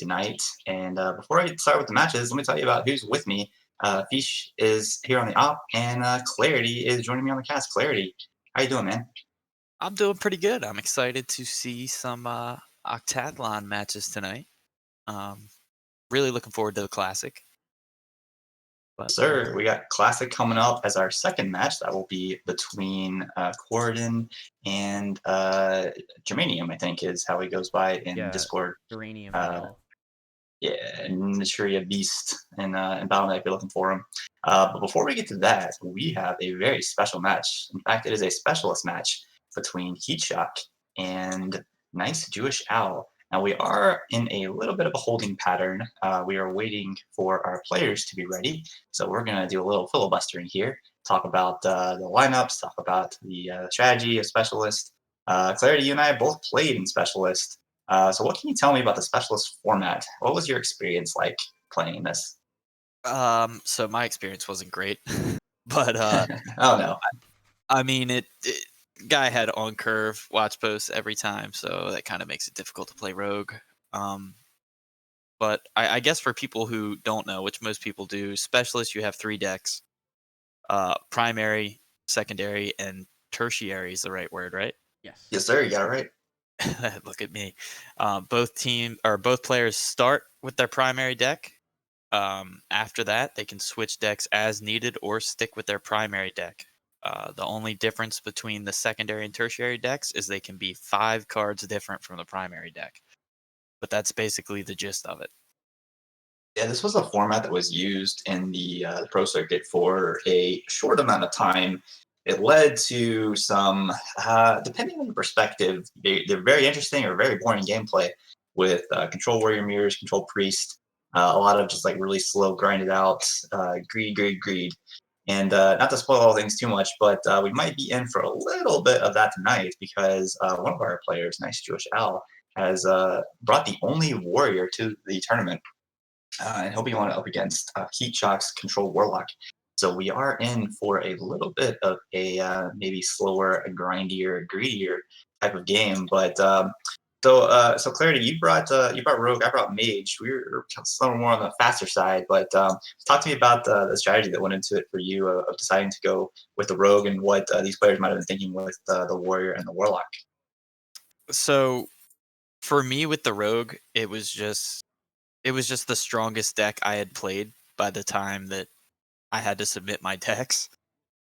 tonight. And before I start with the matches, let me tell you about who's with me. Fish is here on the op, and Clarity is joining me on the cast. Clarity, how you doing, man? I'm doing pretty good. I'm excited to see some OctaTHLon matches tonight. Um, really looking forward to the classic. But Sir, we got Classic coming up as our second match. That will be between Corden and Germanium, I think is how he goes by in Yeah, Discord. uranium Uh, male. Yeah, Nishuria Beast in Battle.net if you're looking for him. But before we get to that, we have a very special match. In fact, it is a specialist match between Heatshock and Nice Jewish Owl. Now, we are in a little bit of a holding pattern. We are waiting for our players to be ready. So we're going to do a little filibustering here, talk about the lineups, talk about the strategy of Specialist. Clarity, you and I both played in Specialist. So what can you tell me about the specialist format? What was your experience like playing this? so my experience wasn't great, but Oh no. I mean it. Guy had on curve watch posts every time, so that kind of makes it difficult to play rogue. Um, but I guess for people who don't know, which most people do, specialist you have three decks: primary, secondary, and tertiary is the right word, right? Yes. Yes, sir. You got it right. Look at me. Both players start with their primary deck. After that, they can switch decks as needed or stick with their primary deck. The only difference between the secondary and tertiary decks is they can be 5 cards different from the primary deck. But that's basically the gist of it. Yeah, this was a format that was used in the pro circuit for a short amount of time. It led to some, depending on your perspective, they're very interesting or very boring gameplay with control warrior mirrors, control priest, a lot of just like really slow, grinded out, greed, greed, greed. And not to spoil all things too much, but we might be in for a little bit of that tonight because one of our players, Nice Jewish Al, has brought the only warrior to the tournament, and he'll be going up against Heat Shock's Control Warlock. So we are in for a little bit of a maybe slower, grindier, greedier type of game. But so Clarity, you brought Rogue, I brought Mage. We were some more on the faster side, but talk to me about the strategy that went into it for you of deciding to go with the Rogue and what these players might have been thinking with the Warrior and the Warlock. So for me with the Rogue, it was just the strongest deck I had played by the time that I had to submit my decks.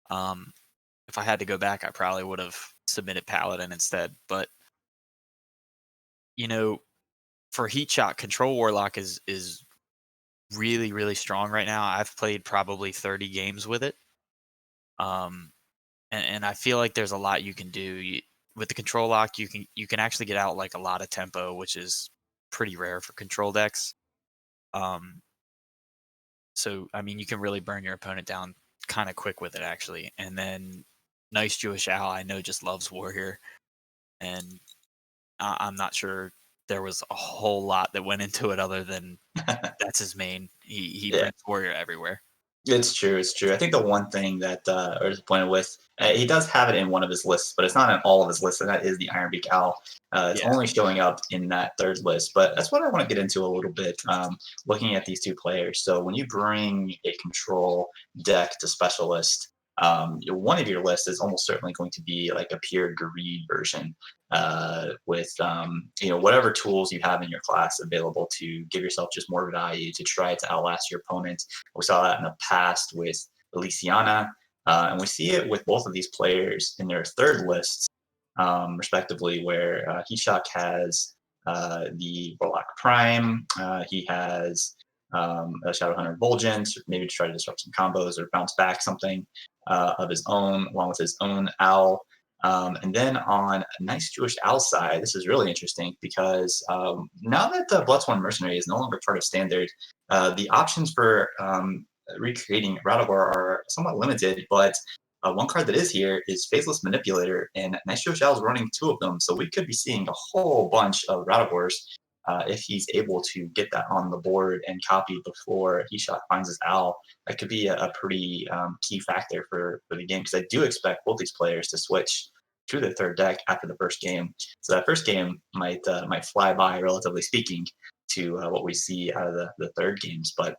Um, if I had to go back, I probably would have submitted Paladin instead. But you know, for Heat Shot, Control Warlock is really really strong right now. I've played probably 30 games with it, um, and I feel like there's a lot you can do with the Control Lock. You can actually get out like a lot of tempo, which is pretty rare for control decks. Um, so I mean, you can really burn your opponent down kind of quick with it actually. And then Nice Jewish Owl, I know just loves Warrior, and I'm not sure there was a whole lot that went into it other than that's his main. He Yeah. brings Warrior everywhere. It's true. It's true. I think the one thing that I was disappointed with, he does have it in one of his lists, but it's not in all of his lists, and that is the Ironbeak Owl. It's Yeah. only showing up in that third list, but that's what I want to get into a little bit. Looking at these two players, so when you bring a control deck to specialist, one of your lists is almost certainly going to be like a pure greed version, with whatever tools you have in your class available to give yourself just more value to try to outlast your opponent. We saw that in the past with Elysiana, and we see it with both of these players in their third lists, respectively, where Hishak has the Warlock Prime, he has a Shadowhunter Volgent, maybe to try to disrupt some combos or bounce back something of his own, along with his own Owl. And then on Nice Jewish Owl side, this is really interesting because now that the Bloodsworn Mercenary is no longer part of Standard, the options for recreating Radagor are somewhat limited, but one card that is here is Faceless Manipulator, and Nitro Shell is running two of them, so we could be seeing a whole bunch of Radagors if he's able to get that on the board and copy before Heshot finds his Owl. That could be a pretty key factor for the game, because I do expect both these players to switch to the third deck after the first game. So that first game might fly by, relatively speaking, to what we see out of the third games. But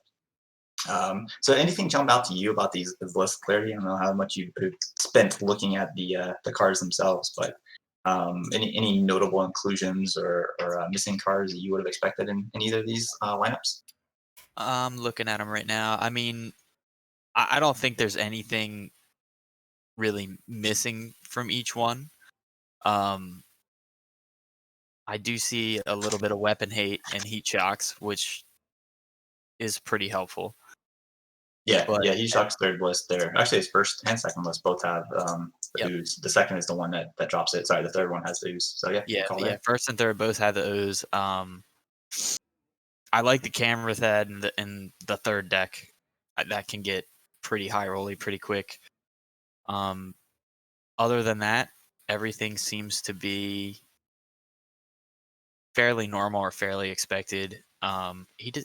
so anything jump out to you about these lists, Clarity? I don't know how much you spent looking at the cards themselves, but any notable inclusions or missing cards that you would have expected in either of these lineups? I'm looking at them right now. I mean, I don't think there's anything really missing from each one. Um, I do see a little bit of weapon hate and heat shocks, which is pretty helpful. Yeah, But yeah, he shocks third list there. Actually, his first and second list both have the yep, ooze. The second is the one that drops it. Sorry, the third one has the ooze. So yeah, good yeah, call yeah. there. First and third both have the O's. I like the camera head and the third deck. That can get pretty high rolly pretty quick. Um, Other than that, everything seems to be fairly normal or fairly expected. He did.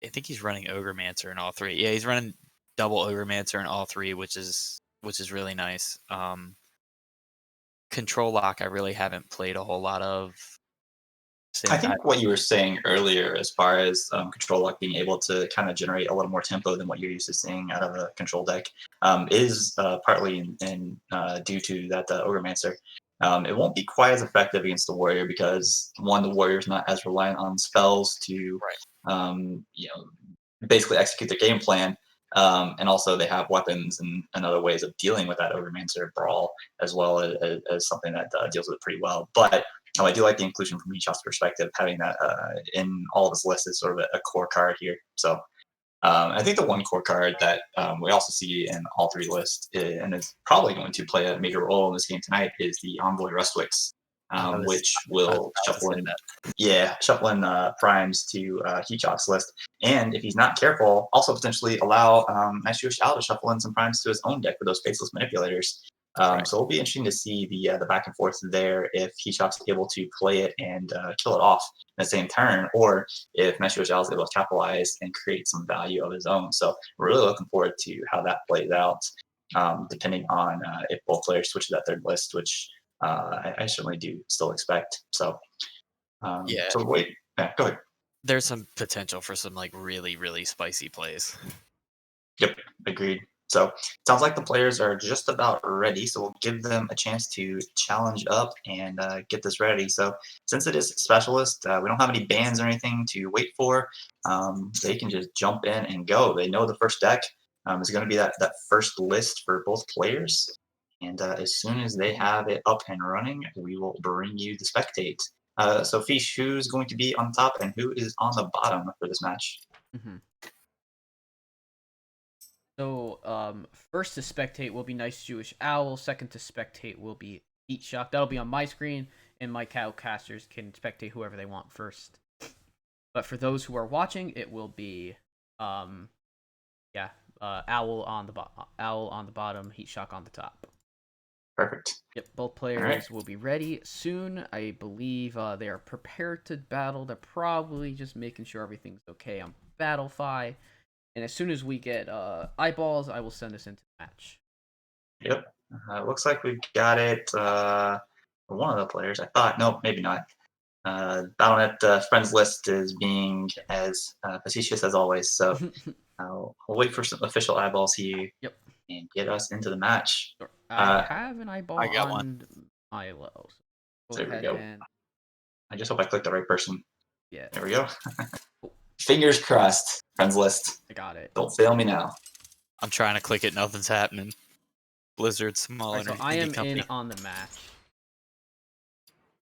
I think he's running Ogremancer in all three. Yeah, he's running double Ogremancer in all three, which is really nice. Control lock, I really haven't played a whole lot of. I Same, think what you were saying earlier, as far as control lock being able to kind of generate a little more tempo than what you're used to seeing out of a control deck, is partly due to that Ogremancer. It won't be quite as effective against the warrior because one, the warrior is not as reliant on spells to, right. you know, basically execute their game plan. And also they have weapons and other ways of dealing with that Overmancer brawl as well as something that deals with it pretty well. But I do like the inclusion from each perspective, having that in all of his lists is sort of a core card here. So I think the one core card that we also see in all three lists and is probably going to play a major role in this game tonight is the Envoy Rustwicks, which I was will about to shuffle say in, that. yeah, shuffle in primes to Heatchop's list. And if he's not careful, also potentially allow Nice Jewish Al to shuffle in some primes to his own deck for those faceless manipulators. Right. So it'll be interesting to see the back and forth there if Heatchop's able to play it and kill it off in the same turn, or if Messi Ojal is able to capitalize and create some value of his own. So we're really looking forward to how that plays out, depending on if both players switch to that third list, which I certainly do still expect. So, Yeah, so wait, yeah, go ahead. there's some potential for some like really really spicy plays. Yep, agreed. So sounds like the players are just about ready. So we'll give them a chance to challenge up and get this ready. So since it is specialist, we don't have any bans or anything to wait for. They can just jump in and go. They know the first deck is going to be that first list for both players. And as soon as they have it up and running, we will bring you the spectate. So Fish, who's going to be on top and who is on the bottom for this match? Mm-hmm. So, first to spectate will be Nice Jewish Owl. Second to spectate will be Heat Shock. That'll be on my screen, and my casters can spectate whoever they want first. But for those who are watching, it will be, Owl on the bottom, Heat Shock on the top. Perfect. Yep, both All players right. will be ready soon. I believe they are prepared to battle. They're probably just making sure everything's okay on Battlefy. And as soon as we get eyeballs, I will send this into the match. Yep. Looks like we've got it. One of the players, I thought. No, maybe not. Battle.net friends list is being as facetious as always. So we'll wait for some official eyeballs here Yep. and get us into the match. Sure. I Uh, have an eyeball I got one. on Milo. So go there we ahead go. and I just hope I clicked the right person. yeah. There we go. Oh, Fingers crossed. Friends list. I got it. Don't fail me now. I'm trying to click it, nothing's happening. Blizzard, small Alright, so I indie am in company. on the match.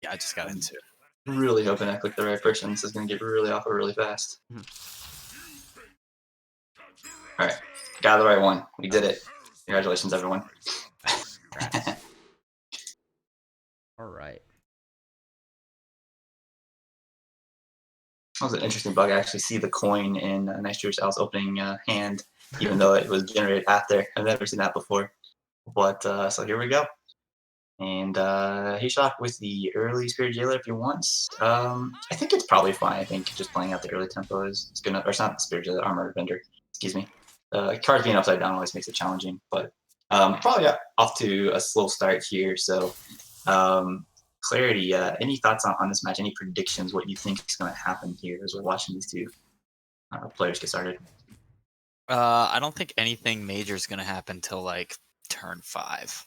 Yeah, I just got into it. Really hoping I clicked the right person. This is going to get really awkward really fast. Mhm. All right. Got the right one. We did it. Congratulations, everyone. Nice. Congrats. All right. That was an interesting bug. I actually see the coin in Nice Jewish Al's opening hand, even though it was generated after. I've never seen that before. But so here we go. And he shot with the early Spirit Jailer if he wants. I think it's probably fine. I think just playing out the early tempo is gonna, or it's not Spirit Jailer, Armor Vendor. Excuse me. Cards being upside down always makes it challenging, but probably off to a slow start here. So clarity, any thoughts on this match? Any predictions? What you think is going to happen here as we're watching these two players get started? I don't think anything major is gonna happen till like turn 5.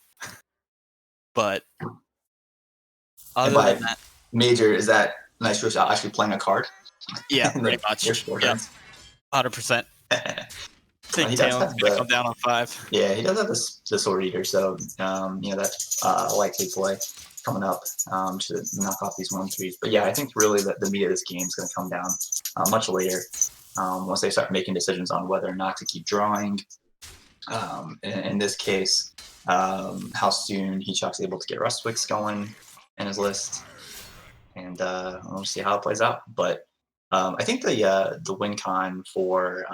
But And other than by that, major, is that Nice Rush actually playing a card? yeah, in pretty the much. first 4 Yep, turns? 100%. Think He does Talon's have gonna come the down on 5. Yeah, he does have the Sword Eater, so that's likely play coming up to knock off these 1-3s. But yeah, I think really that the meat of this game is going to come down much later once they start making decisions on whether or not to keep drawing. In this case, how soon Heatshock's able to get Rustwicks going in his list, and we'll see how it plays out. But I think the win con for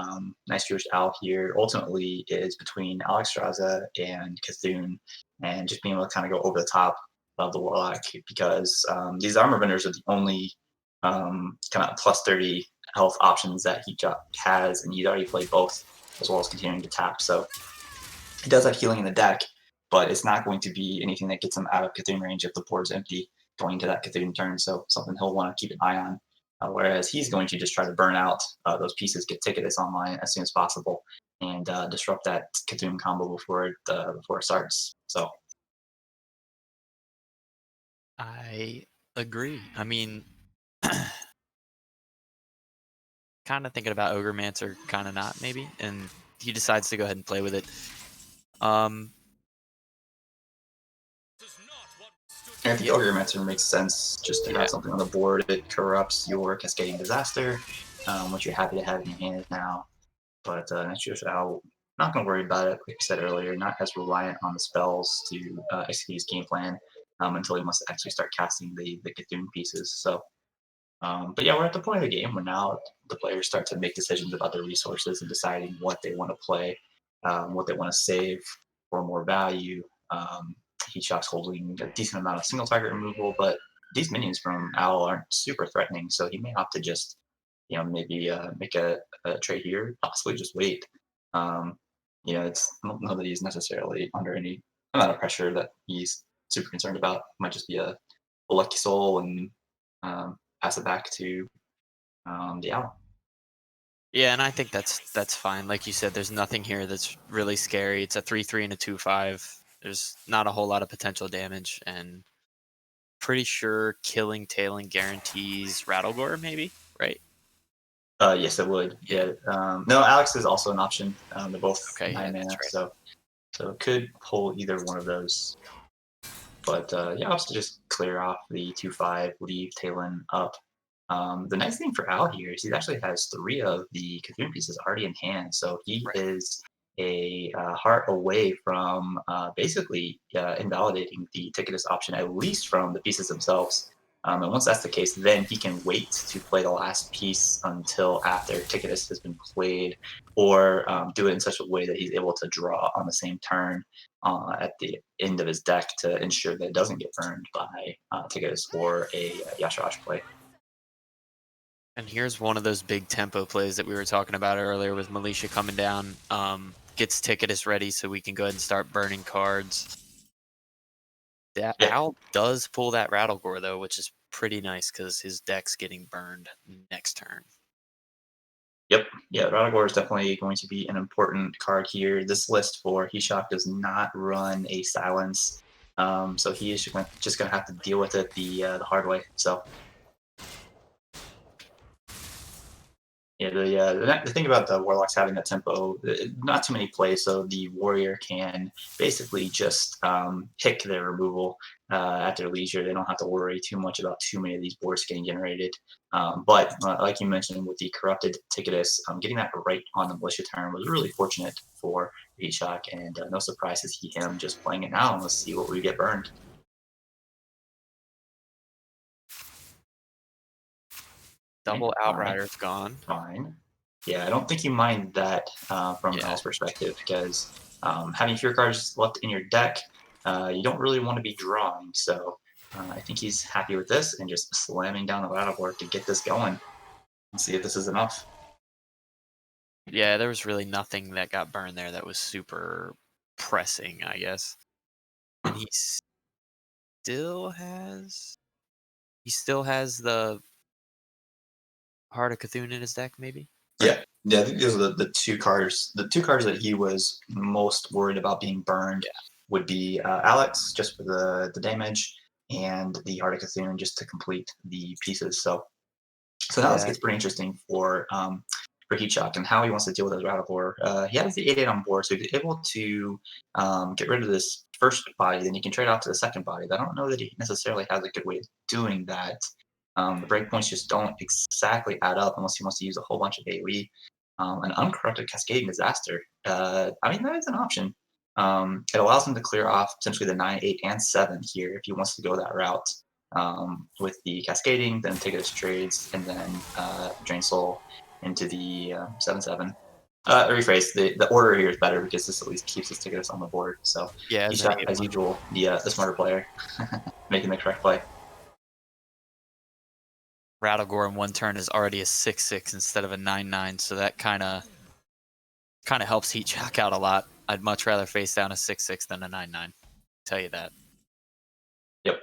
Nice Jewish Owl here ultimately is between Alex Straza and Cthulhu, and just being able to kind of go over the top of the Warlock because these armor vendors are the only kind of plus 30 health options that he has, and he's already played both as well as continuing to tap. So he does have healing in the deck, but it's not going to be anything that gets him out of Cthulhu range if the board is empty going into that Cthulhu turn. So something he'll want to keep an eye on. Whereas he's going to just try to burn out those pieces, get Ticketus online as soon as possible, and disrupt that Cthulhu combo before it starts. So I agree. I mean, kind of thinking about Ogremancer, kind of not maybe, and he decides to go ahead and play with it. I think Ogremancer makes sense just to have something on the board. It corrupts your Cascading Disaster, which you're happy to have in your hand now. But Nice Jewish Owl, not going to worry about it. Like I said earlier, not as reliant on the spells to execute his game plan until he wants to actually start casting the Cthulhu pieces. So, but yeah, we're at the point of the game where now the players start to make decisions about their resources and deciding what they want to play, what they want to save for more value. Heatshock's holding a decent amount of single target removal, but these minions from Owl aren't super threatening, so he may opt to just maybe make a trade here, possibly just wait. I don't know that he's necessarily under any amount of pressure that he's super concerned about. It might just be a lucky soul and pass it back to the Owl. Yeah, and I think that's fine. Like you said, there's nothing here that's really scary. It's a 3-3 and a 2-5. There's not a whole lot of potential damage, and pretty sure killing Talon guarantees Rattlegore, maybe, right? Yes, it would. Yeah. No, Alex is also an option. They're both Okay, yeah, 9 mana, that's right. so it could pull either one of those. But yeah, I'll just clear off the 2-5, leave Talon up. The nice thing for Al here is he actually has 3 of the Cthulhu pieces already in hand, so he Right. is a heart away from basically invalidating the Ticketus option, at least from the pieces themselves. And once that's the case, then he can wait to play the last piece until after Ticketus has been played, or do it in such a way that he's able to draw on the same turn at the end of his deck to ensure that it doesn't get burned by Ticketus or a Yasharash play. And here's one of those big tempo plays that we were talking about earlier with Militia coming down. Gets Ticketus ready so we can go ahead and start burning cards. That Yeah. Owl does pull that Rattlegore, though, which is pretty nice because his deck's getting burned next turn. Yep. Yeah, Rattlegore is definitely going to be an important card here. This list for Heatshock does not run a silence, so he is just going to have to deal with it the hard way. So yeah, the thing about the Warlocks having that tempo, not too many plays, so the Warrior can basically just pick their removal at their leisure. They don't have to worry too much about too many of these boards getting generated. But like you mentioned with the Corrupted Ticketus, getting that right on the Militia turn was really fortunate for Heatshock, and no surprise to see him just playing it now. Let's see what we get burned. Double Okay, Outrider's gone. fine. Yeah, I don't think you mind that from Al's perspective, because having fewer cards left in your deck, you don't really want to be drawing. So I think he's happy with this and just slamming down the battle board to get this going and see if this is enough. Yeah, there was really nothing that got burned there that was super pressing, I guess. And he's still has the Heart of Cthulhu in his deck, maybe? Yeah, I think those are the two cards. The two cards that he was most worried about being burned would be Alex, just for the damage, and the Heart of Cthulhu just to complete the pieces. So now this Yeah. gets pretty interesting for Heatshock and how he wants to deal with his Rattlebore. He has the 8/8 on board, so he's able to get rid of this first body, then he can trade off to the second body. But I don't know that he necessarily has a good way of doing that. The breakpoints just don't exactly add up unless he wants to use a whole bunch of AoE. An uncorrupted Cascading Disaster. I mean, that is an option. It allows him to clear off potentially the 9, 8, and 7 here if he wants to go that route. With the Cascading, then take it as trades, and then Drain Soul into the 7/7. Rephrase, the order here is better because this at least keeps his tickets on the board. So Yeah, he's got, as usual, the smarter player making the correct play. Rattlegore in one turn is already a 6/6 instead of a 9/9, so that kind of helps Heatshock out a lot. I'd much rather face down a 6/6 than a 9/9. Tell you that. Yep.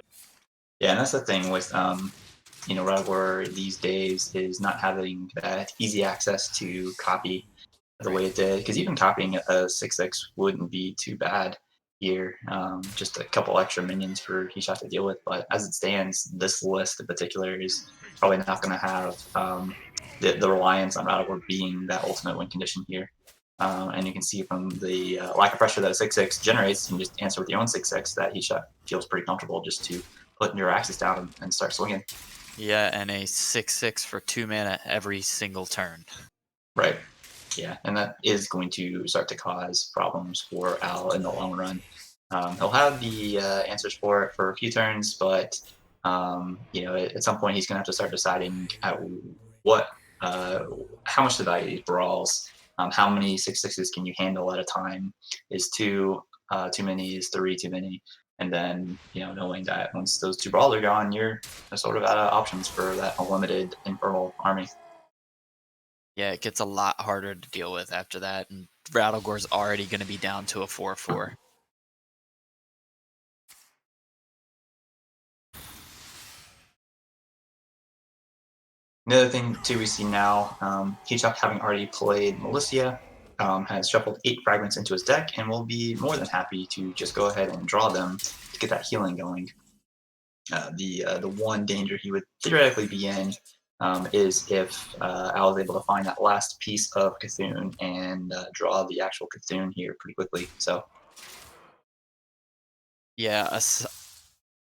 Yeah, and that's the thing with Rattlegore these days is not having that easy access to copy the way it did. Because even copying a 6/6 wouldn't be too bad here. Just a couple extra minions for Heatshot to deal with. But as it stands, this list in particular is probably not going to have the reliance on Rattlegore being that ultimate win condition here. And you can see from the lack of pressure that a 6/6 generates, you can just answer with your own 6/6 that Heatshot feels pretty comfortable just to put your axes down and start swinging. Yeah, and a 6/6 for 2 mana every single turn. Right. Yeah, and that is going to start to cause problems for Al in the long run. He'll have the answers for it for a few turns, but at some point he's going to have to start deciding what, how much to value these brawls. How many 6/6s can you handle at a time? Is two too many? Is three too many? And then knowing that once those two brawls are gone, you're sort of out of options for that unlimited Infernal army. Yeah, it gets a lot harder to deal with after that, and Rattlegore's already going to be down to a 4/4. Another thing too we see now, Heatshot having already played Militia, has shuffled 8 fragments into his deck and will be more than happy to just go ahead and draw them to get that healing going. The one danger he would theoretically be in is if Al is able to find that last piece of Cthulhu and draw the actual Cthulhu here pretty quickly. So Yeah,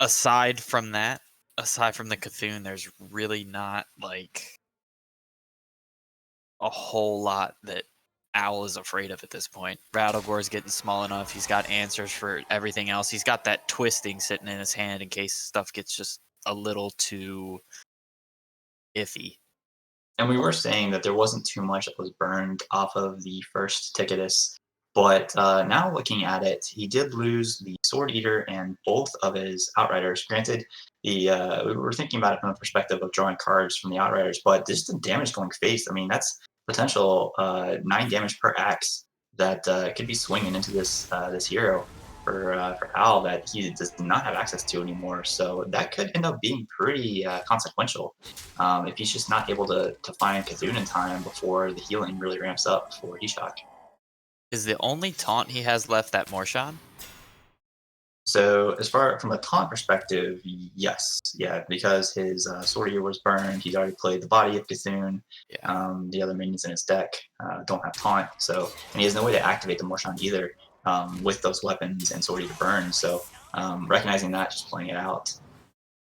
aside from the Cthulhu, there's really not like a whole lot that Owl is afraid of at this point. Rattlegore's getting small enough. He's got answers for everything else. He's got that twisting sitting in his hand in case stuff gets just a little too iffy. And we were saying that there wasn't too much that was burned off of the first Ticketus, but now looking at it, he did lose the Sword Eater and both of his Outriders. Granted, we were thinking about it from the perspective of drawing cards from the Outriders, but just the damage going face, I mean, that's potential 9 damage per axe that could be swinging into this hero for Al that he does not have access to anymore. So that could end up being pretty consequential if he's just not able to find Cthulhu in time before the healing really ramps up for Heatshock. Is the only taunt he has left that Morshan? So as far from a taunt perspective, yes, yeah, because his Sword Eater was burned, he's already played the body of Cthulhu. Yeah. The other minions in his deck don't have taunt, so and he has no way to activate the Morshan either with those weapons and Sword Eater burn. So recognizing that, just playing it out.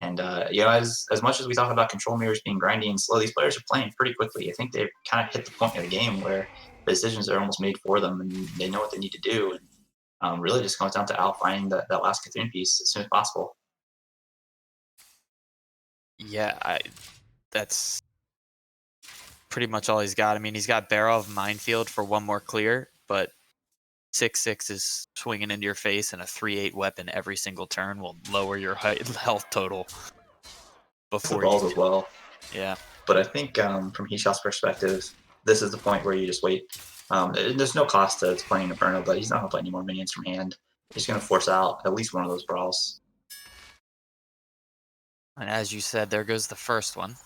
And as much as we talk about control mirrors being grindy and slow, these players are playing pretty quickly. I think they've kind of hit the point of the game where the decisions are almost made for them, and they know what they need to do. And really, just comes down to Al finding that last Cthulhu piece as soon as possible. Yeah, that's pretty much all he's got. I mean, he's got Barrow of Minefield for one more clear, but 6/6 is swinging into your face, and a 3/8 weapon every single turn will lower your health total before balls as well. Yeah. But I think from Heatshot's perspective, this is the point where you just wait. There's no cost to playing Inferno, but he's not going to play any more minions from hand. He's going to force out at least one of those brawls. And as you said, there goes the first one.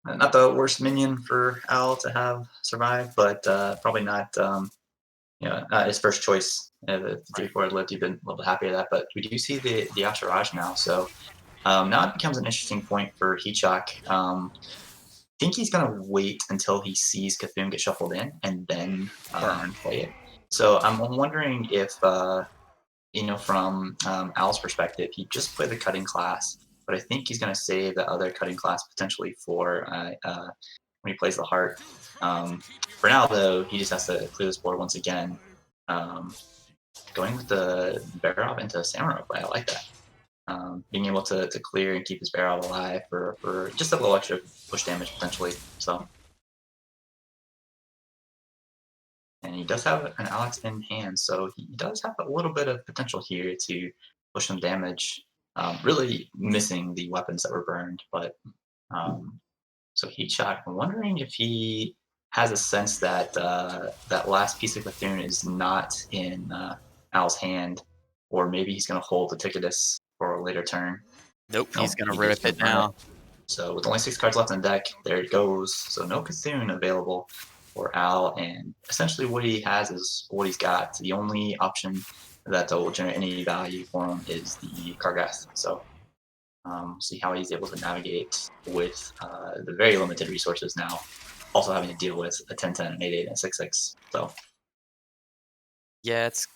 Not the worst minion for Al to have survived, but probably not not his first choice. If the 3-4 had lived, you've been a little bit happy with that. But we do see the OctaTHLon now, so now it becomes an interesting point for Heatshock. I think he's gonna wait until he sees Cthulhu get shuffled in and then play it. So I'm wondering if from Al's perspective, he just played the cutting class, but I think he's gonna save the other cutting class potentially for when he plays the heart. For now, though, he just has to clear this board once again. Going with the Barrow into Samurai play, I like that. Being able to clear and keep his Barrow alive for just a little extra push damage potentially. So, and he does have an Alex in hand, so he does have a little bit of potential here to push some damage. Really missing the weapons that were burned, but so Heatshot. I'm wondering if he has a sense that that last piece of Bethune is not in Al's hand, or maybe he's going to hold the Ticketus for a later turn. Nope, he's going to He rip just it burn now. So with only 6 cards left on deck, there it goes. So no Cthulhu available for Al, and essentially what he has is what he's got. The only option that will generate any value for him is the Kargath. So see how he's able to navigate with the very limited resources now, also having to deal with a 10-10, an 8-8, and a 6-6. So yeah, it's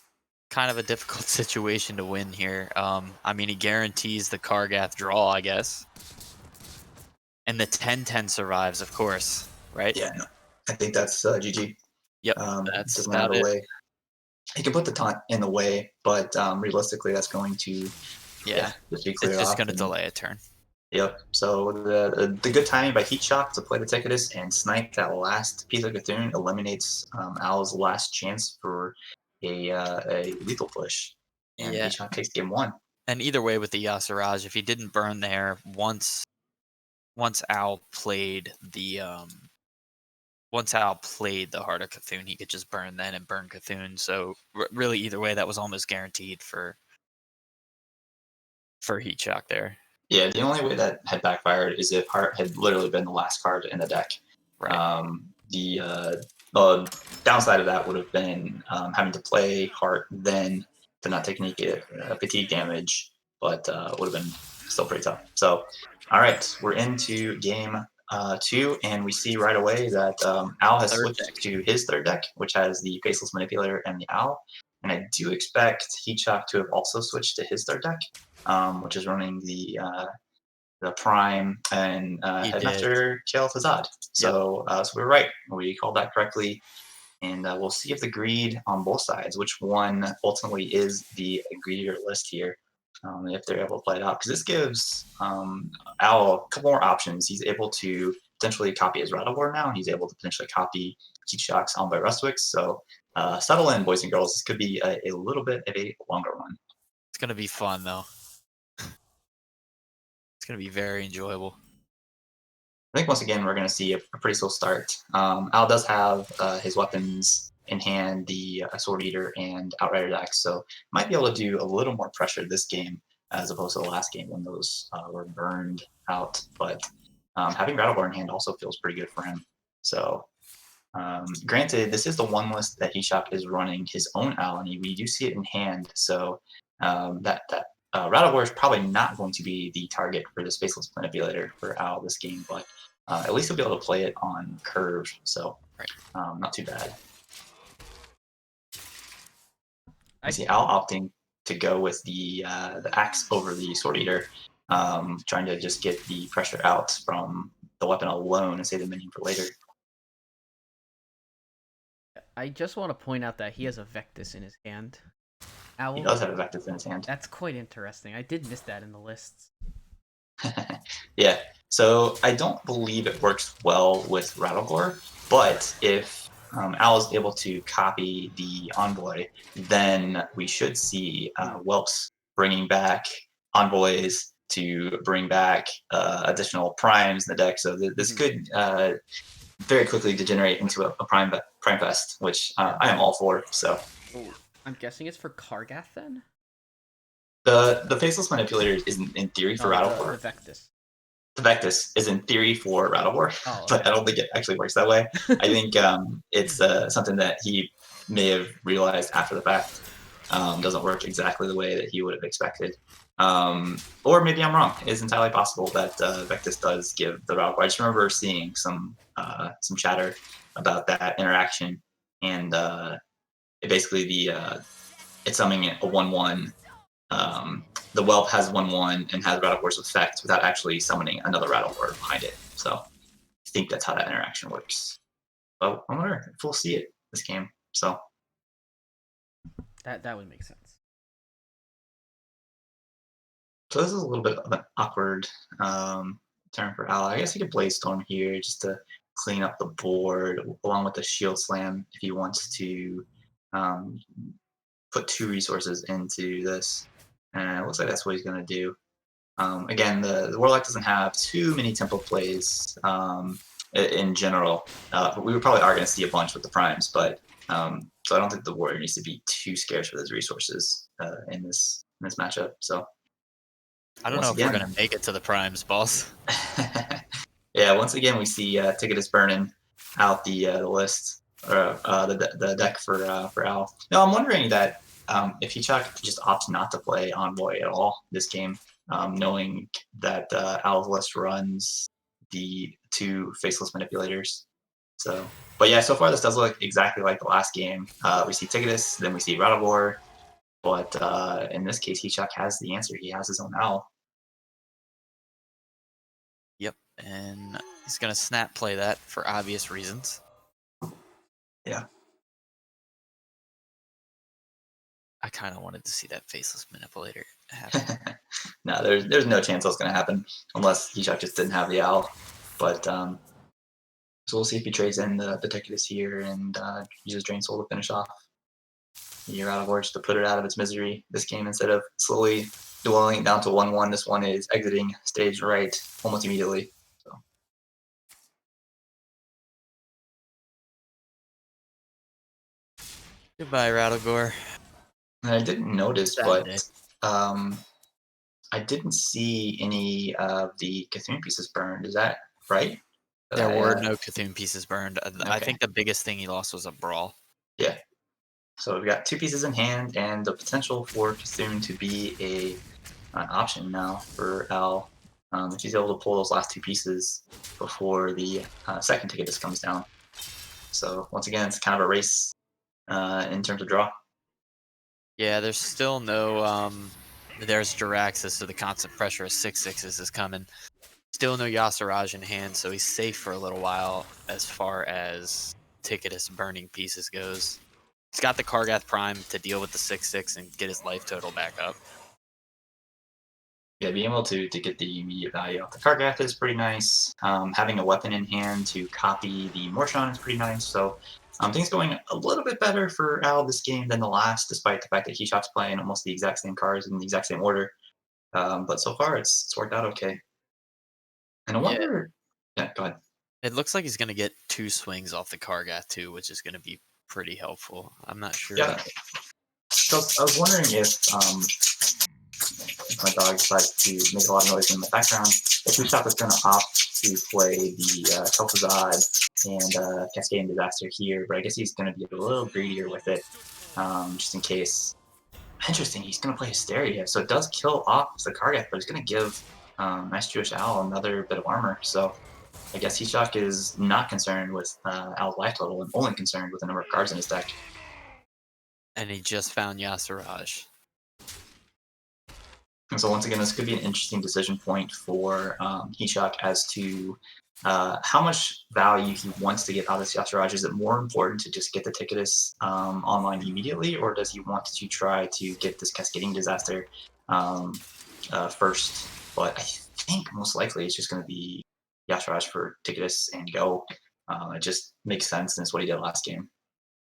kind of a difficult situation to win here. I mean, he guarantees the Kargath draw, I guess. And the 10-10 survives, of course, right? yeah, no, I think that's GG. Yep, that's doesn't about have a it. way. He can put the taunt in the way, but realistically, that's going to just be clear it's just off going to delay a turn. Yep. So the good timing by Heatshock to play the Ticketus and snipe that last piece of Cthulhu eliminates Al's last chance for a lethal push. And Yeah. Heatshock takes game 1. And either way with the Yasiraj, if he didn't burn there, once Al played the Heart of Cthulhu, he could just burn then and burn Cthulhu. So really, either way, that was almost guaranteed for Heatshock there. Yeah, the only way that had backfired is if Heart had literally been the last card in the deck. Right. The downside of that would have been having to play Heart then to not take any fatigue damage, but would have been still pretty tough. So, all right, we're into game 2, and we see right away that Al has switched to his third deck, which has the Faceless Manipulator and the Owl. And I do expect Heatshock to have also switched to his third deck, which is running the Prime and Headmaster Kel'Thuzad. So, so we were right. We called that correctly. And we'll see if the greed on both sides, which one ultimately is the greedier list here, if they're able to play it out. Because this gives Al a couple more options. He's able to potentially copy his Rattleboard now. He's able to potentially copy Heatshock's on by Rustwicks. So settle in, boys and girls. This could be a little bit of a longer one. It's going to be fun, though. It's going to be very enjoyable. I think once again we're going to see a pretty slow start. Al does have his weapons in hand, the Sword Eater and Outrider decks, so might be able to do a little more pressure this game as opposed to the last game when those were burned out. But having Rattleboard in hand also feels pretty good for him. So granted, this is the one list that Heatshock is running his own Al, and we do see it in hand. So that Rattleboard is probably not going to be the target for the Faceless Manipulator for Al this game, but at least he'll be able to play it on curve, so not too bad. I see Al opting to go with the axe over the Sword Eater, trying to just get the pressure out from the weapon alone and save the minion for later. I just want to point out that he has a Vectis in his hand. Owl. He does have a Vectis in his hand. That's quite interesting. I did miss that in the lists. Yeah, so I don't believe it works well with Rattlebore, but if Al is able to copy the Envoy, then we should see Whelps bringing back Envoys to bring back additional Primes in the deck. So this could very quickly degenerate into a Prime Fest, which I am all for. So I'm guessing it's for Kargath then? The Faceless Manipulator is in theory for No, Rattlebore. the Vectus. The Vectus is in theory for Rattlebore, Oh, but okay. I don't think it actually works that way. I think it's something that he may have realized after the fact. Doesn't work exactly the way that he would have expected. Or maybe I'm wrong. It's entirely possible that Vectus does give the Rattlebore. I just remember seeing some chatter about that interaction, and it basically it's summoning a 1/1. The Whelp has 1/1 and has Rattlebore's effect without actually summoning another Rattlebore behind it. So I think that's how that interaction works. But I wonder if we'll see it this game. So That would make sense. this is a little bit of an awkward turn for Al. I guess he could Blaze Storm here just to clean up the board along with the Shield Slam if he wants to um, put 2 resources into this. And it looks like that's what he's going to do. Again, the Warlock doesn't have too many tempo plays in general. We probably are going to see a bunch with the primes, but so I don't think the Warrior needs to be too scarce for those resources in this matchup. So I don't know if we're gonna make it to the primes, boss. yeah, once again we see Ticketus burning out the list or the deck for Al. No, I'm wondering that if Hichak just opts not to play Envoy at all this game, knowing that Al's list runs the 2 Faceless Manipulators. So, but yeah, so far this does look exactly like the last game. We see Ticketus, then we see Rattlebore, but in this case, Hichak has the answer. He has his own Owl. Yep, and he's gonna snap play that for obvious reasons. Yeah. I kind of wanted to see that Faceless Manipulator happen. No, there's no chance that's going to happen unless Hichak just didn't have the Owl. But so we'll see if he trades in the Ticketus here and uses Drain Soul to finish off your Rattlebore just to put it out of its misery this game instead of slowly dwindling it down to 1/1. This one is exiting stage right almost immediately. So. Goodbye, Rattlegore. And I didn't notice, Saturday. but I didn't see any of the Cthulhu pieces burned. Is that right? There were no Cthulhu pieces burned. Okay. I think the biggest thing he lost was a brawl. Yeah. So we've got 2 pieces in hand and the potential for Cthulhu to be an option now for Al. If he's able to pull those last 2 pieces before the second ticket just comes down. So once again, it's kind of a race in terms of draw. Yeah, there's still no there's Jiraxis, so the constant pressure of 6/6s is coming. Still no Yasiraj in hand, so he's safe for a little while as far as Ticketus burning pieces goes. He's got the Kargath Prime to deal with the 6/6 and get his life total back up. Yeah, being able to get the immediate value off the Kargath is pretty nice. Having a weapon in hand to copy the Morshon is pretty nice. So things going a little bit better for Al this game than the last, despite the fact that Hishak's playing almost the exact same cards in the exact same order. But so far, it's worked out okay. And I wonder... Yeah, go ahead. It looks like he's going to get 2 swings off the Kargath too, which is going to be pretty helpful. I'm not sure. Yeah. So I was wondering if my dog decides to make a lot of noise in the background, if Hishak is going to opt to play the Kel'Thuzad and Cascade Disaster here, but I guess he's going to be a little greedier with it, just in case. Interesting, he's going to play Hysteria, so it does kill off the Kargath, but it's going to give Nice Jewish Owl another bit of armor, so I guess Hishak is not concerned with Owl's life total and only concerned with the number of cards in his deck. And he just found Yasiraj. And so once again, this could be an interesting decision point for Hishak as to how much value he wants to get out of this Yasiraj. Is it more important to just get the Ticketus online immediately, or does he want to try to get this Cascading Disaster first? But I think most likely it's just going to be Yasiraj for Ticketus and go. It just makes sense, and it's what he did last game.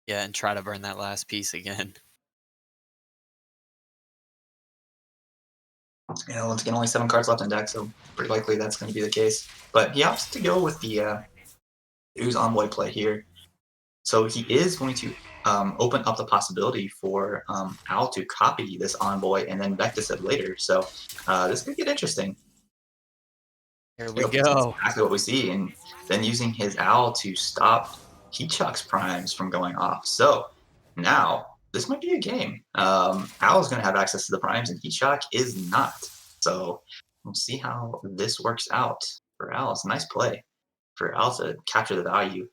Yeah, and try to burn that last piece again. Yeah, once again, only 7 cards left in deck, so pretty likely that's going to be the case. But he opts to go with the Ooze Envoy play here. So he is going to open up the possibility for Al to copy this Envoy and then Vectis it later. So this could get interesting. Here we Yep, that's go. exactly what we see. And then using his Owl to stop Heatshot's primes from going off. So now this might be a game. Owl is going to have access to the primes and Heatshot is not. So we'll see how this works out for Owl. It's a nice play for Owl to capture the value.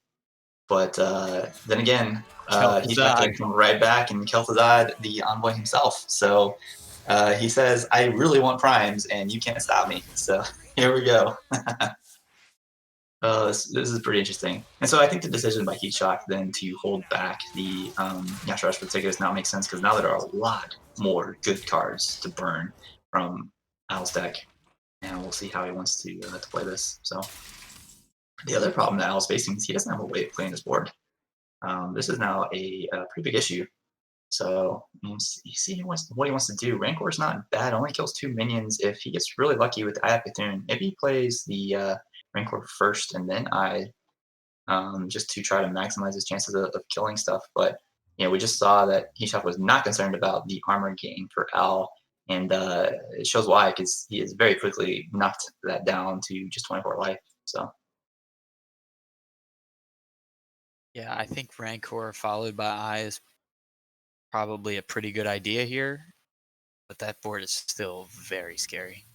But then again, Heatshot can Kel'Thuzad. come right back and Kel'Thuzad the Envoy himself. So he says, I really want primes and you can't stop me. So here we go. This is pretty interesting. And so I think the decision by Heatshot then to hold back the Yasharash Particulars now makes sense because now there are a lot more good cards to burn from Al's deck. And we'll see how he wants to play this. So the other problem that Al's facing is he doesn't have a way of playing this board. This is now a pretty big issue. So you see what he wants to do. Rancor is not bad. Only kills 2 minions if he gets really lucky with Ayakathun. Maybe he plays the Rancor first and then just to try to maximize his chances of killing stuff. But we just saw that Heatshot was not concerned about the armor gain for Al, and it shows why, because he has very quickly knocked that down to just 24 life. So Yeah, I think Rancor followed by Eye is probably a pretty good idea here, but that board is still very scary.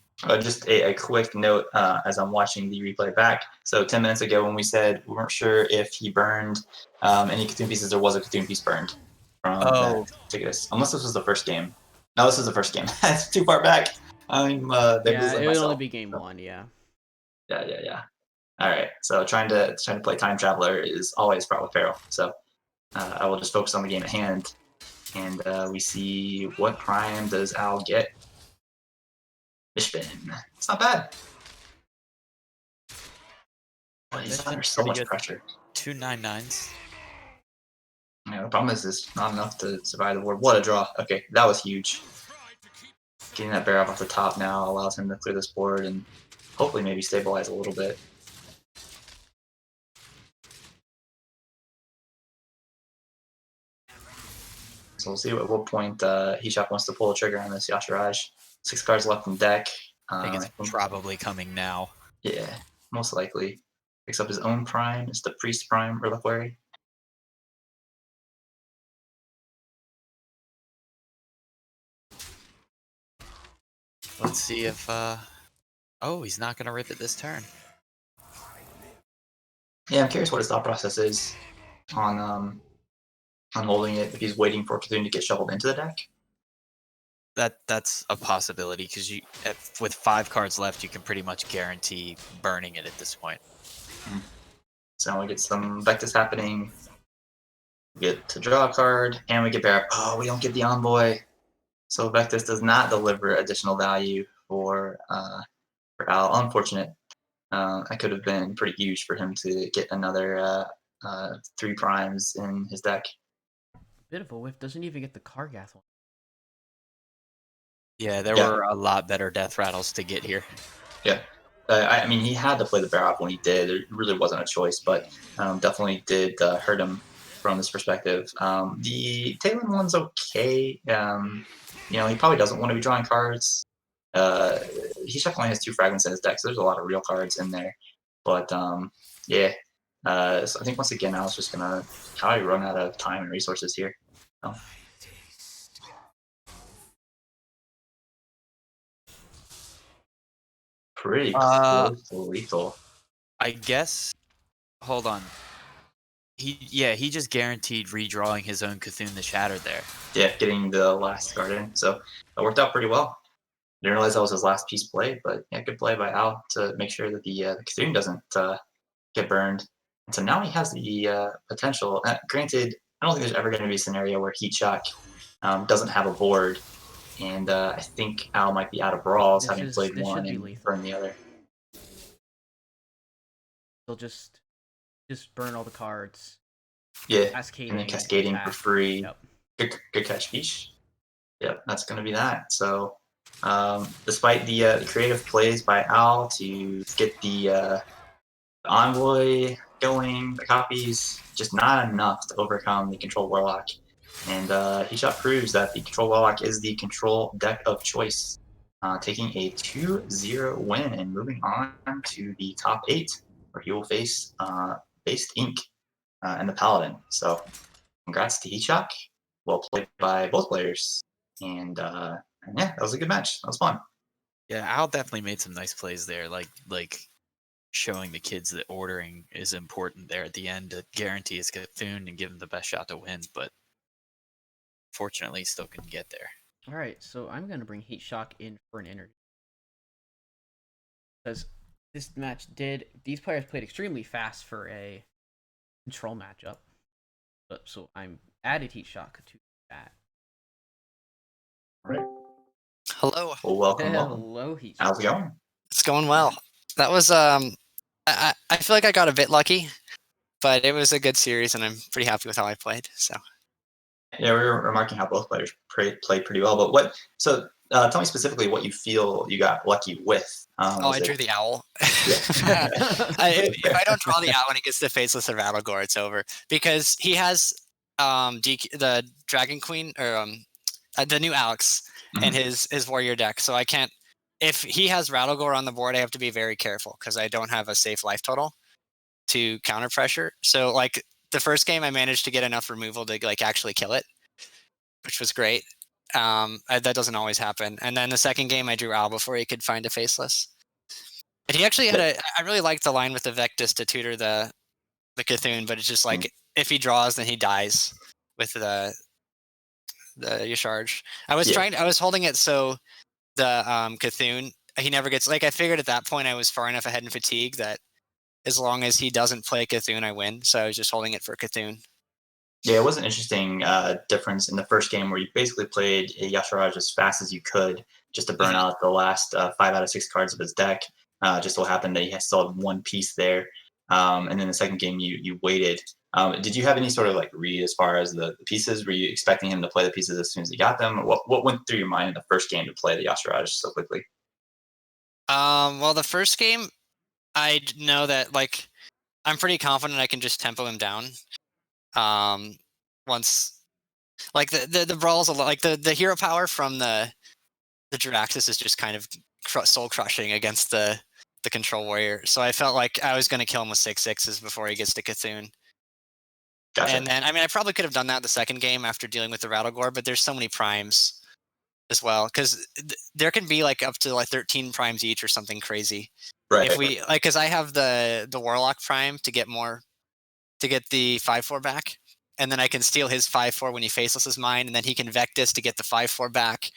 just a quick note as I'm watching the replay back. So 10 minutes ago when we said we weren't sure if he burned any Cthulhu pieces, there was a Cthulhu piece burned from that ticket. Unless this was the first game. No, this is the first game. That's too far back. I'm Yeah, it would myself. only be game 1. Yeah. Yeah. All right. So trying to play Time Traveler is always fraught with peril. So I will just focus on the game at hand, and we see what prime does Al get. Fishbin. It's not bad. But he's under so much pressure. 2 9/9s. Yeah, the problem is it's not enough to survive the board. What a draw. Okay, that was huge. Getting that bear up off the top now allows him to clear this board and hopefully maybe stabilize a little bit. So we'll see at what point Heatshot wants to pull the trigger on this Yashiraj. 6 cards left in deck. I think it's probably coming now. Yeah, most likely. Picks up his own prime. It's the Priest Prime Reliquary. Let's see if oh, he's not gonna rip it this turn. Yeah, I'm curious what his thought process is on holding it, if he's waiting for Cthulhu to get shoveled into the deck. That's a possibility because with 5 cards left, you can pretty much guarantee burning it at this point. So we get some Vectis happening. We get to draw a card, and we get Bear. Oh, we don't get the Envoy. So Vectis does not deliver additional value for Al. Unfortunate. That could have been pretty huge for him to get another 3 primes in his deck. Bit of a whiff. Doesn't even get the Kargath one. Yeah, there were a lot better death rattles to get here. Yeah. I mean, he had to play the Barop when he did. There really wasn't a choice, but definitely did hurt him from this perspective. The THLon one's okay. He probably doesn't want to be drawing cards. He definitely has 2 fragments in his deck, so there's a lot of real cards in there. But yeah. So I think once again, I was just gonna probably run out of time and resources here. So. Pretty close to lethal. I guess. Hold on. He just guaranteed redrawing his own Cthulhu the Shattered there. Yeah, getting the last card in. So that worked out pretty well. Didn't realize that was his last piece played, but yeah, good play by Al to make sure that the Cthulhu doesn't get burned. And so now he has the potential. Granted, I don't think there's ever going to be a scenario where Heatshot doesn't have a board. And I think Al might be out of brawls, having played one and burned the other. They'll just burn all the cards. Yeah, cascading, and then cascading for free. Yep. Good catch, Beach. Yep, that's going to be that. So despite the creative plays by Al to get the Envoy, going, the copies, just not enough to overcome the Control Warlock. And Heatshot proves that the Control Warlock is the control deck of choice, taking a 2-0 win and moving on to the top 8, where he will face Based Ink and the Paladin. So congrats to Heatshot. Well played by both players. And yeah, that was a good match. That was fun. Yeah, Al definitely made some nice plays there, like showing the kids that ordering is important there at the end to guarantee his Cthulhu and give him the best shot to win, but fortunately he still couldn't get there. All right, so I'm going to bring Heat Shock in for an interview. Because this match these players played extremely fast for a control matchup. So I'm added Heat Shock to that. All right. Hello. Well, welcome. Hello, Heat Shock. How's it going? It's going well. That was I feel like I got a bit lucky, but it was a good series and I'm pretty happy with how I played. So yeah, we were remarking how both players played pretty well. But what? So tell me specifically what you feel you got lucky with. I drew the owl. Yeah. If I don't draw the owl and he gets the Faceless or Rattlegore, it's over because he has the Dragon Queen or the new Alex in his warrior deck. So I can't. If he has Rattlegore on the board, I have to be very careful because I don't have a safe life total to counter pressure. So like the first game, I managed to get enough removal to like actually kill it, which was great. That doesn't always happen. And then the second game, I drew Al before he could find a Faceless. And he actually had I really liked the line with the Vectus to tutor the Cthulhu, but it's just like if he draws, then he dies with the Yasharge. I was holding it so the Cthulhu, he never gets, like I figured at that point I was far enough ahead in fatigue that as long as he doesn't play Cthulhu, I win. So I was just holding it for Cthulhu. Yeah, it was an interesting difference in the first game where you basically played a Yasharaj as fast as you could just to burn out the last 5 out of 6 cards of his deck. Just so happened that he still had one piece there. And then the second game you waited. Did you have any sort of like read as far as the pieces? Were you expecting him to play the pieces as soon as he got them? What went through your mind in the first game to play the Yasharaj so quickly? Well, the first game, I know that like I'm pretty confident I can just tempo him down. Once like the brawls a lot, like the hero power from the Jiraxis is just kind of soul crushing against the control warrior. So I felt like I was going to kill him with 6/6s before he gets to Cthulhu. Gotcha. And then, I mean, I probably could have done that the second game after dealing with the Rattlegore, but there's so many primes as well. Because there can be like up to like 13 primes each or something crazy. Right. If we, like, because I have the Warlock prime to get the 5/4 back. And then I can steal his 5/4 when he facelesses mine. And then he can Vectus to get the 5/4 back.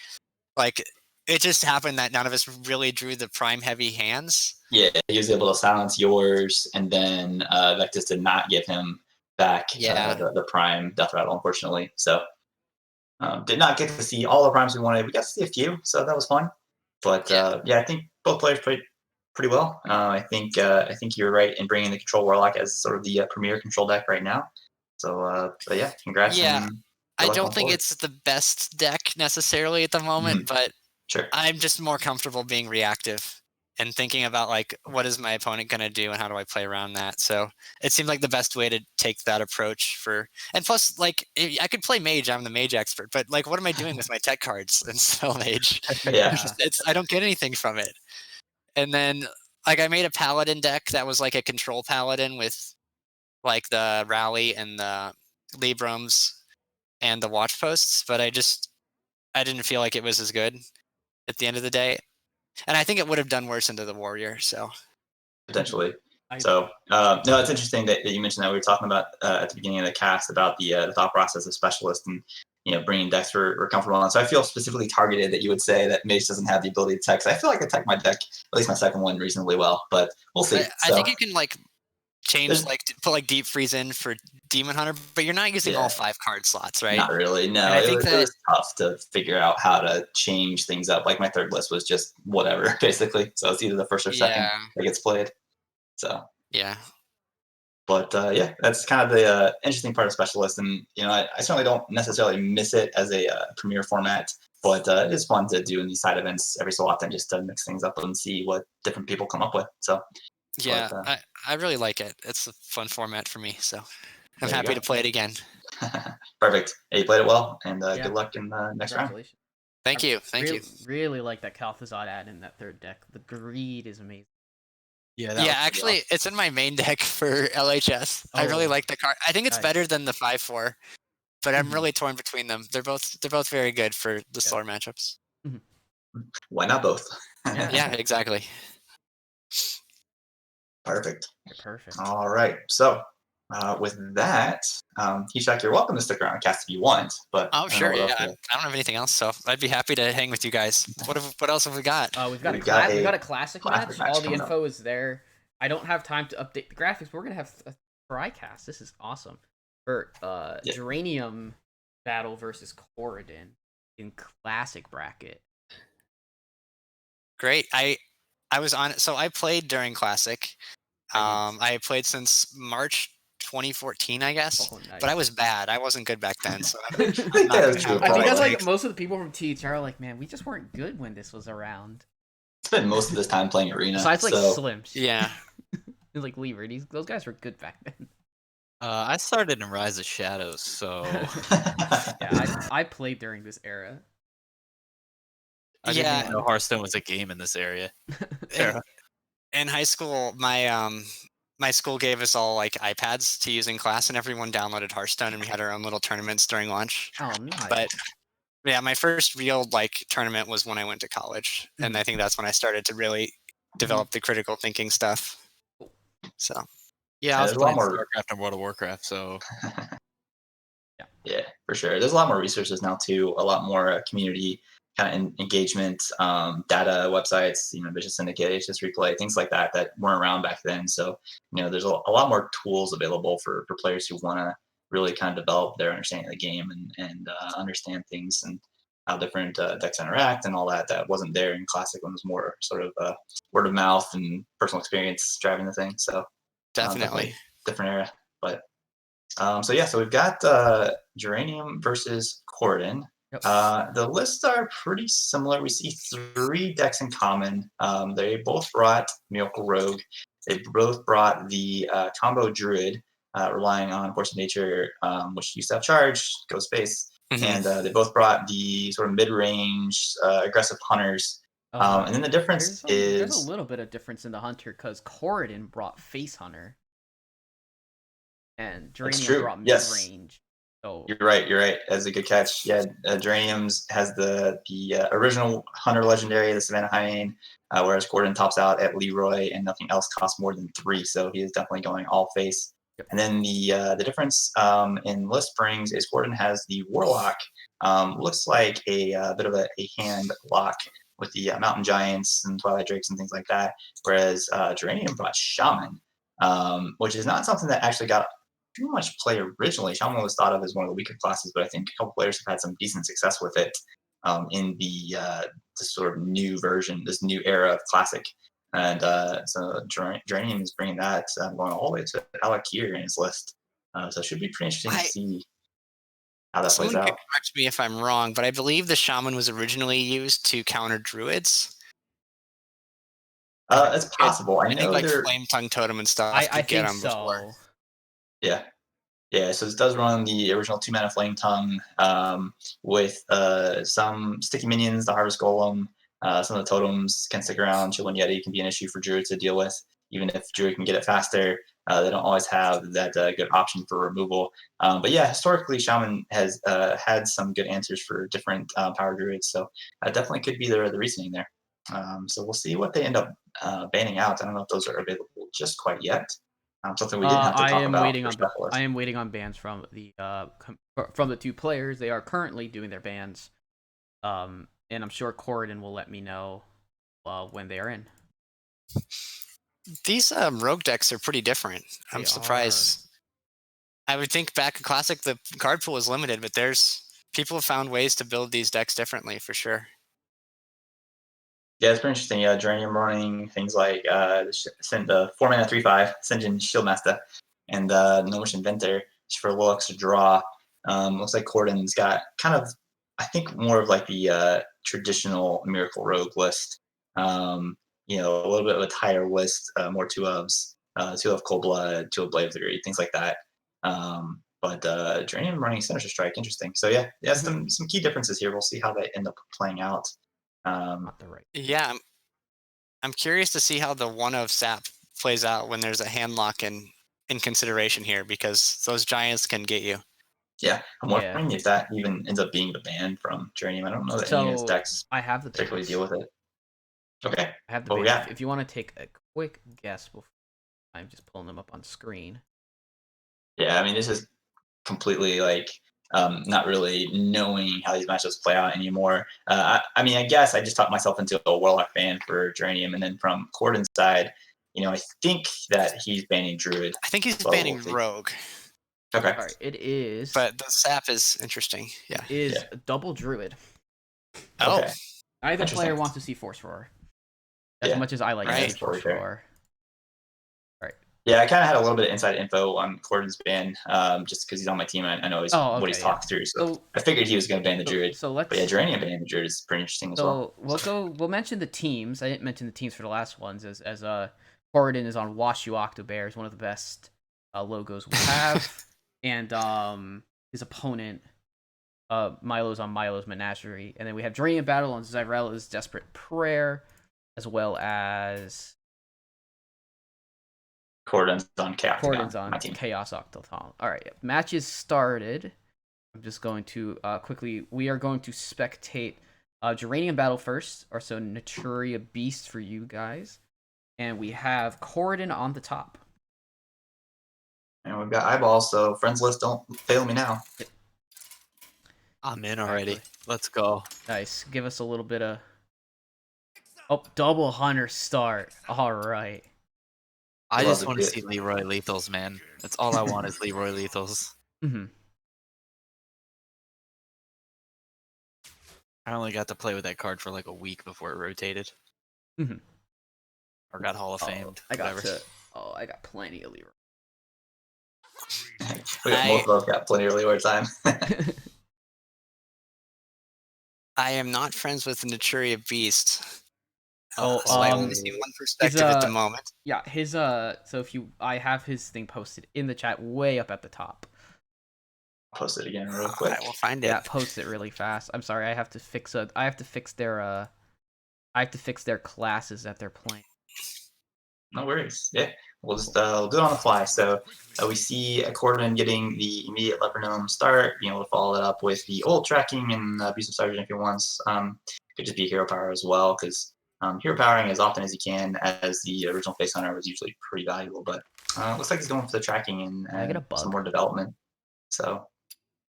Like, it just happened that none of us really drew the prime heavy hands. Yeah, he was able to silence yours, and then Vectus did not give him back the prime death rattle, unfortunately. So did not get to see all the primes we wanted. We got to see a few, so that was fun. But yeah, I think both players played pretty well. I think you're right in bringing the Control Warlock as sort of the premier control deck right now. So, but yeah, congrats. Yeah, I don't think it's the best deck necessarily at the moment, but sure. I'm just more comfortable being reactive and thinking about like what is my opponent going to do and how do I play around that. So it seemed like the best way to take that approach and plus like I could play mage, I'm the mage expert, but like what am I doing with my tech cards and spell mage? Yeah. I don't get anything from it. And then like I made a paladin deck that was like a control paladin with like the rally and the Librams and the watch posts, but I didn't feel like it was as good at the end of the day. And I think it would have done worse into the warrior. So potentially. So no, it's interesting that you mentioned that. We were talking about at the beginning of the cast about the thought process of specialist and bringing decks we're comfortable on. So I feel specifically targeted that you would say that Mage doesn't have the ability to tech. I feel like I tech my deck, at least my second one, reasonably well, but we'll see. I think you can like change put like Deep Freeze in for Demon Hunter, but you're not using all 5 card slots, right? Not really. No, it was tough to figure out how to change things up. Like my third list was just whatever, basically. So it's either the first or second that gets played. So yeah. But yeah, that's kind of the interesting part of Specialist, and I certainly don't necessarily miss it as a premier format, but it is fun to do in these side events every so often just to mix things up and see what different people come up with. So Yeah, But I really like it. It's a fun format for me, so I'm there you happy go. to play it again. Perfect. Hey, you played it well, and Yeah. good luck in the next round. Congratulations. Thank you. Thank you. Really like that Kalthazad ad in that third deck. The greed is amazing. Yeah, Yeah, actually, it's in my main deck for LHS. I really Oh, like the card. I think it's nice. better than the 5/4, but I'm Mhm. really torn between them. They're both very good for the Yeah. slower matchups. Why not both? Yeah. Yeah, exactly. Perfect. Okay, perfect. All right. So with that, Hishak, you're welcome to stick around and cast if you want. But Oh, I don't know sure. what Yeah, else. I don't have anything else, so I'd be happy to hang with you guys. What else have we got? We've got We've got we a got a classic classic match. All match the coming up. info is there. I don't have time to update the graphics, but we're gonna have a cast. This is awesome. For Yeah. Geranium battle versus Corridon in classic bracket. Great. I was on it. So I played during Classic. I played since March 2014, I guess. Oh, nice. But I was bad. I wasn't good back then, so I think not that's gonna true. I think that's Probably. like most of the people from THR are like, man, we just weren't good when this was around. Spent most of this time playing Arena. Besides like so Slims. yeah. And like Lever, those guys were good back then. I started in Rise of Shadows, so Yeah, I played during this era. I didn't Yeah. even know Hearthstone was a game in this area. In, in high school, my school gave us all like iPads to use in class, and everyone downloaded Hearthstone, and we had our own little tournaments during lunch. Oh, nice. But yeah, my first real like tournament was when I went to college, and I think that's when I started to really develop the critical thinking stuff. So Yeah, I was there's a lot playing more. StarCraft and World of Warcraft, so Yeah, for sure. There's a lot more resources now too. A lot more community kind of engagement, data websites. Vicious Syndicate, HS Replay, things like that that weren't around back then. So there's a lot more tools available for players who want to really kind of develop their understanding of the game and understand things and how different decks interact and all that. That wasn't there in Classic when it was more sort of word of mouth and personal experience driving the thing. So definitely. different era, but. So we've got Geranium versus Corden. Yep. The lists are pretty similar. We see 3 decks in common. They both brought Miracle Rogue. They both brought the combo Druid, relying on Force of Nature, which used to have charge, go space. And they both brought the sort of mid-range aggressive hunters. And then the difference there's a is little bit of difference in the hunter because Corridon brought Face Hunter. And Geranium brought mid-range. So You're right. That's a good catch. Yeah, Geraniums has the original Hunter Legendary, the Savannah Hyene, whereas Gordon tops out at Leroy, and nothing else costs more than 3. So he is definitely going all face. Yep. And then the difference in list brings is Gordon has the Warlock. Looks like a bit of a hand lock with the Mountain Giants and Twilight Drakes and things like that. Whereas Geranium brought Shaman, which is not something that actually got too much play originally. Shaman was thought of as one of the weaker classes, but I think a couple players have had some decent success with it in the sort of new version, this new era of Classic. And so Geranium is bringing that going all the way to Alec here in his list. So it should be pretty interesting to see how that plays Someone out. can correct me if I'm wrong, but I believe the Shaman was originally used to counter Druids. It's possible. I think know like they're. Flame Tongue Totem and stuff I could get think them before. so. Yeah, so this does run the original 2-mana Flame Tongue with some sticky minions, the Harvest Golem. Some of the totems can stick around. Chillin' Yeti can be an issue for Druid to deal with, even if Druid can get it faster. They don't always have that good option for removal. But yeah, historically, Shaman has had some good answers for different power Druids, so definitely could be the reasoning there. So we'll see what they end up banning out. I don't know if those are available just quite yet. Something we didn't have to talk about for specialists. I am waiting on bans from the 2 players. They are currently doing their bans, and I'm sure Corridon will let me know when they are in. These rogue decks are pretty different. I'm surprised. I would think back in Classic the card pool is limited, but people have found ways to build these decks differently for sure. Yeah, it's pretty interesting. Yeah, Geranium running things like send the 4-mana 3/5 Sinjin Shieldmaster and Gnomish Inventor just for a little extra draw. Looks like Cordon's got kind of, I think, more of like the traditional Miracle Rogue list. a little bit of a tighter list, more two of Cold Blood, two of Blade of Fury, things like that. But Geranium running Sinister Strike, interesting. So yeah, some key differences here. We'll see how they end up playing out. Not the right. Yeah, I'm curious to see how the one of Sap plays out when there's a hand lock in consideration here, because those giants can get you. Yeah, I'm Yeah. wondering if that even ends up being the ban from Geranium. I don't know that any of his So decks I have the particularly bans. deal with it. Okay. I have the Oh bans. yeah. If you want to take a quick guess before I'm just pulling them up on screen. Yeah, I mean, this is completely like not really knowing how these matchups play out anymore. I mean, I guess I just talked myself into a Warlock ban for Geranium, and then from Corden's side, I think that he's banning Druid. I think he's Well, banning we'll see. Rogue, Okay. All right, it is. but the Sap is interesting. Yeah. It is Yeah. a double Druid. Oh, Okay. Either player Interesting. wants to see Force Roar. As Yeah. much as I like Right. to see That's totally Force fair. Roar. Yeah, I kind of had a little bit of inside info on Corden's ban, just because he's on my team. I know what he's yeah. talked through, so So I figured he was going to ban the Druid. So let's. But yeah, Geranium banning the Druid is pretty interesting as well. So we'll mention the teams. I didn't mention the teams for the last ones. As Corridon is on Wash You Octobear, one of the best logos we have, and his opponent Milo's on Milo's Menagerie, and then we have Dream Battle on Zyrella's Desperate Prayer, as well as Corden's on Chaos. Corridon's on my team. Chaos OctaTHLon. All right, matches started. I'm just going to quickly. We are going to spectate Geranium Battle first, or so Naturia Beast for you guys, and we have Corridon on the top. And we've got eyeballs, so friends list don't fail me now. I'm in already. Exactly. Let's go. Nice. Give us a little bit of. Oh, double Hunter start. All right. I Love just to want to see it. see Leroy Lethals, man. That's all I want is Leroy Lethals. Mm-hmm. I only got to play with that card for like a week before it rotated. Mm-hmm. Or got Hall of Famed. I got whatever. I got plenty of Leroy. Most of us got plenty of Leroy time. I am not friends with the Naturia Beast. Oh, So I only see one perspective at the moment. Yeah, his so if I have his thing posted in the chat way up at the top. Post it again real quick. I will find it. Yeah, post it really fast. I'm sorry, I have to fix their classes that they're playing. No worries. Yeah, we'll just we'll do it on the fly. So we see Cordovan getting the immediate Leper Gnome start, being able to follow that up with the ult tracking and abusive sergeant if he wants. Could just be hero power as well, because hero powering as often as he can, as the original face hunter, was usually pretty valuable. But looks like he's going for the tracking and some more development. So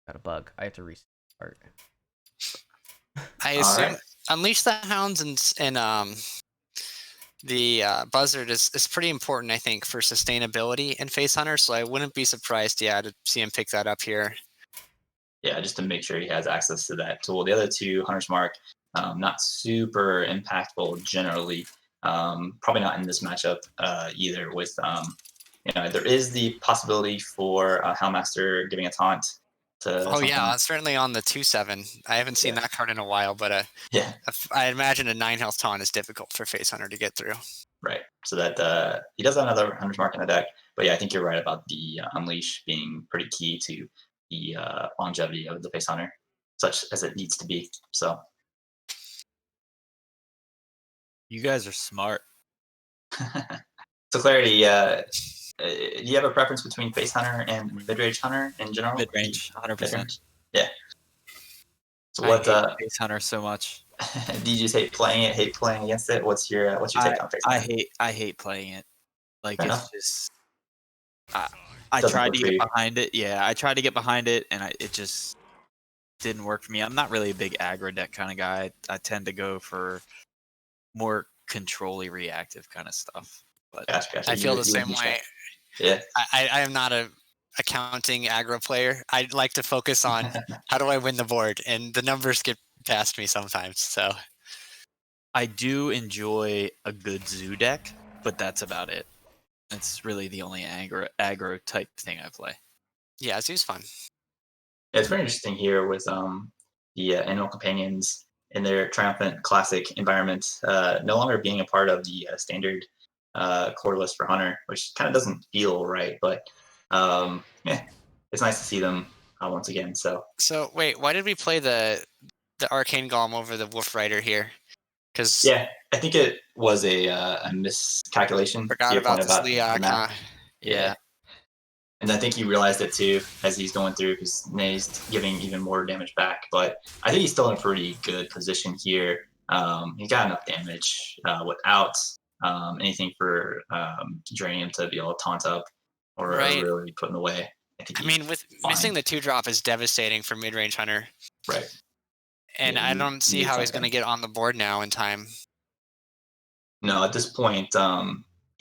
got a bug. I have to restart. I assume Unleash the Hounds and the Buzzard is pretty important, I think, for sustainability in Face Hunter, so I wouldn't be surprised, to see him pick that up here. Yeah, just to make sure he has access to that tool. The other two, Hunter's Mark, not super impactful generally. Probably not in this matchup either. With there is the possibility for Hellmaster giving a taunt. Certainly on the 2/7. I haven't seen that card in a while, but I imagine a 9 health taunt is difficult for Face Hunter to get through. Right. So that he does have another Hunter's Mark in the deck, but yeah, I think you're right about the Unleash being pretty key to the longevity of the Face Hunter, such as it needs to be. So you guys are smart. So clarity, do you have a preference between Face Hunter and Midrange Hunter in general? Mid-range, 100%. Yeah. So I hate Face Hunter so much. Do you just hate playing it, hate playing against it? What's your take on Face Hunter? I hate playing it. Like, it's just I Doesn't tried work to for get you. behind it. Yeah, I tried to get behind it, and it just didn't work for me. I'm not really a big aggro deck kind of guy. I tend to go for more control-y reactive kind of stuff. But Gotcha. I feel the same way. Yeah. I am not a accounting aggro player. I like to focus on how do I win the board, and the numbers get past me sometimes. So I do enjoy a good zoo deck, but that's about it. It's really the only aggro type thing I play. Yeah, zoo's fun. It's very interesting here with the Animal Companions in their triumphant classic environment, no longer being a part of the standard core list for Hunter, which kind of doesn't feel right. But yeah, it's nice to see them once again. So wait, why did we play the Arcane Golem over the Wolf Rider here? Because yeah, I think it was a miscalculation. To forgot your about point this about the Leok. map. Yeah. And I think he realized it too as he's going through because Nay's giving even more damage back. But I think he's still in a pretty good position here. He got enough damage without anything for Dranium to be able to taunt up or Right. really put in the way. I mean, with missing the 2-drop is devastating for mid-range Hunter. Right. And Yeah, I don't see need how he's something. going to get on the board now in time. No, at this point,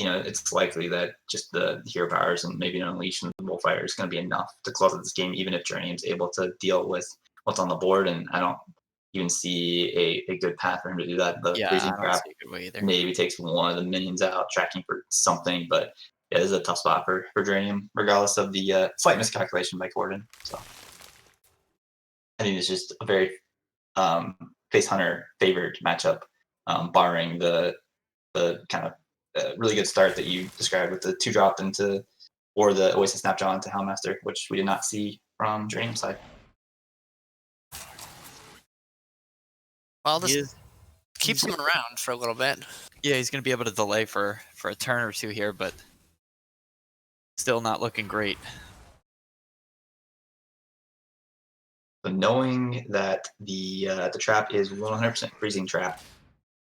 it's likely that just the hero powers and maybe an unleash and the bullfighter is going to be enough to close out this game, even if Journey's able to deal with what's on the board. And I don't even see a good path for him to do that. The Yeah, freezing I don't trap see a good way either. maybe takes one of the minions out, tracking for something, but yeah, this is a tough spot for Dranium, regardless of the slight miscalculation by Gordon. So I think it's just a very face hunter favored matchup, barring the kind of really good start that you described with the 2-drop into or the Oasis Snapjaw into Hellmaster, which we did not see from Dream's side. Well, this keeps him around for a little bit. Yeah, he's going to be able to delay for a turn or two here, but still not looking great. But knowing that the trap is 100% freezing trap,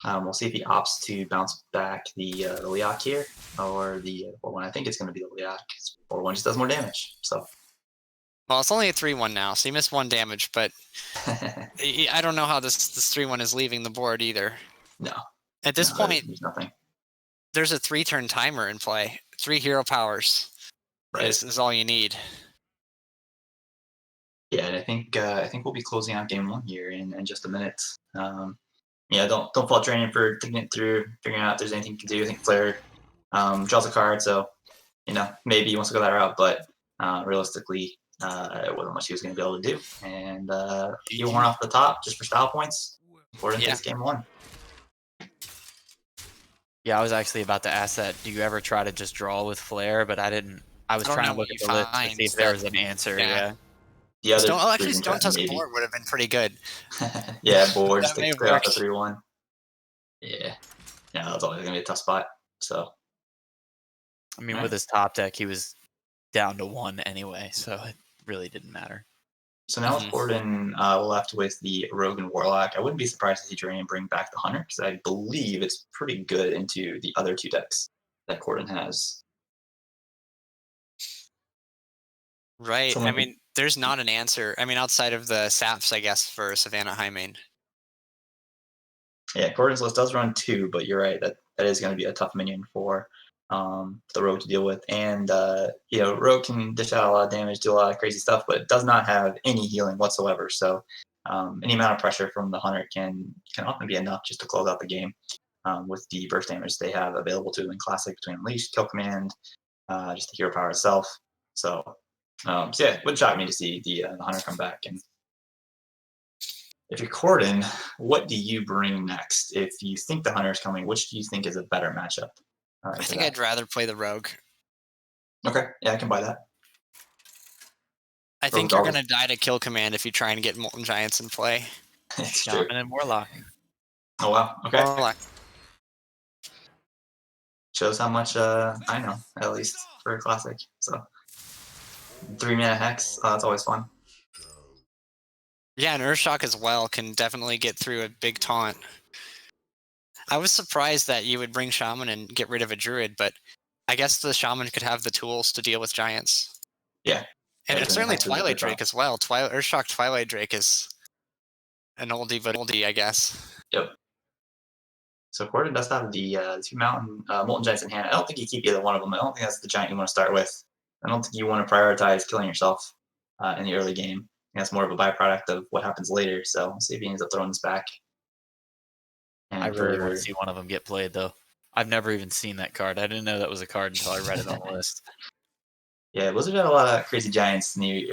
we'll see if he opts to bounce back the Leok here or the 4-1. I think it's going to be the Leok. 4-1 just does more damage. So. Well, it's only a 3-1 now, so you missed 1 damage, but I don't know how this 3-1 is leaving the board either. No. At this point, there's nothing. There's a 3-turn timer in play. 3 hero powers is all you need. Yeah, and I think we'll be closing out game 1 here in just a minute. Yeah, don't fault Dranium for thinking it through, figuring out if there's anything you can do. I think Flare draws a card, so maybe he wants to go that route, but realistically, it wasn't much he was going to be able to do. And he won off the top just for style points. Gordon takes game 1. Yeah, I was actually about to ask that. Do you ever try to just draw with Flare? But I didn't. I was trying to look at the list to see if there was an answer. Yeah. Yeah. Stone Touch board would have been pretty good. Yeah, board just to clear out the 3-1. Yeah. Yeah, that's always going to be a tough spot. So. I mean, with his top deck, he was down to 1 anyway, so it really didn't matter. So now with Gordon left with the Rogue and Warlock, I wouldn't be surprised to see Dranium bring back the Hunter, because I believe it's pretty good into the other 2 decks that Gordon has. Right. I mean, there's not an answer. I mean, outside of the Saps, I guess, for Savannah High Main. Yeah, Gordon's list does run 2, but you're right. That is going to be a tough minion for the Rogue to deal with. And, Rogue can dish out a lot of damage, do a lot of crazy stuff, but it does not have any healing whatsoever. So any amount of pressure from the Hunter can often be enough just to close out the game with the burst damage they have available to them in Classic between Unleash, Kill Command, just the hero power itself. So yeah, it would shock me to see the Hunter come back. And if you're Gordon, what do you bring next? If you think the Hunter is coming, which do you think is a better matchup? I think I'd rather play the Rogue. Okay, yeah, I can buy that. I think you're going to die to Kill Command if you try and get Molten Giants in play. It's true. And then Warlock. Oh, wow. Okay. Warlock. Shows how much I know, at least, for a Classic. So, 3-mana Hex, that's always fun. Yeah, and Earthshock as well can definitely get through a big taunt. I was surprised that you would bring Shaman and get rid of a Druid, but I guess the Shaman could have the tools to deal with Giants. Yeah. And it's certainly Twilight Drake as well. Earthshock Twilight Drake is an oldie but oldie, I guess. Yep. So Gordon does have the 2 Molten Giants in hand. I don't think you keep either one of them. I don't think that's the Giant you want to start with. I don't think you want to prioritize killing yourself in the early game. That's more of a byproduct of what happens later. So we'll see if he ends up throwing this back. And I really want to see one of them get played, though. I've never even seen that card. I didn't know that was a card until I read it on the list. Yeah, Blizzard had a lot of crazy Giants in the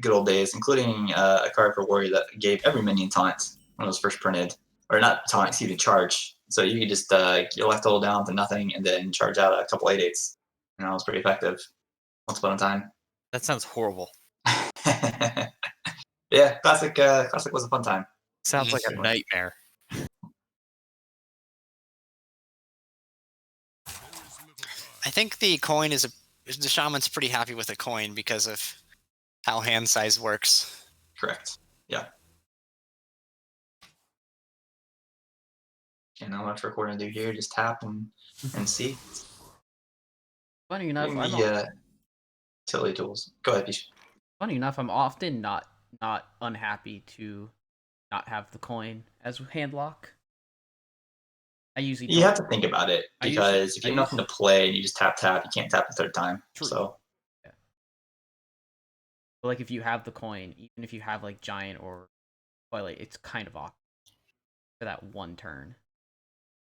good old days, including a card for Warrior that gave every minion taunt one of those first printed, or not taunt, excuse me, charge. So you could just get your left hold down to nothing and then charge out a couple 8/8s. And that was pretty effective. Once upon a time. That sounds horrible. Yeah, classic was a fun time. Sounds like a Mhm. nightmare. I think the coin is the shaman's pretty happy with the coin because of how hand size works. Correct. Yeah. And not much we're going to do here. Just tap and see. Funny enough, Doing I'm the utility tools. Go ahead, Bish. funny enough, I'm often not unhappy to not have the coin as hand lock. I usually You don't. have to think about it I usually- because if you I have nothing to play and you just tap, you can't tap the third time. True. So But like if you have the coin, even if you have like giant or twilight, it's kind of awkward for that one turn.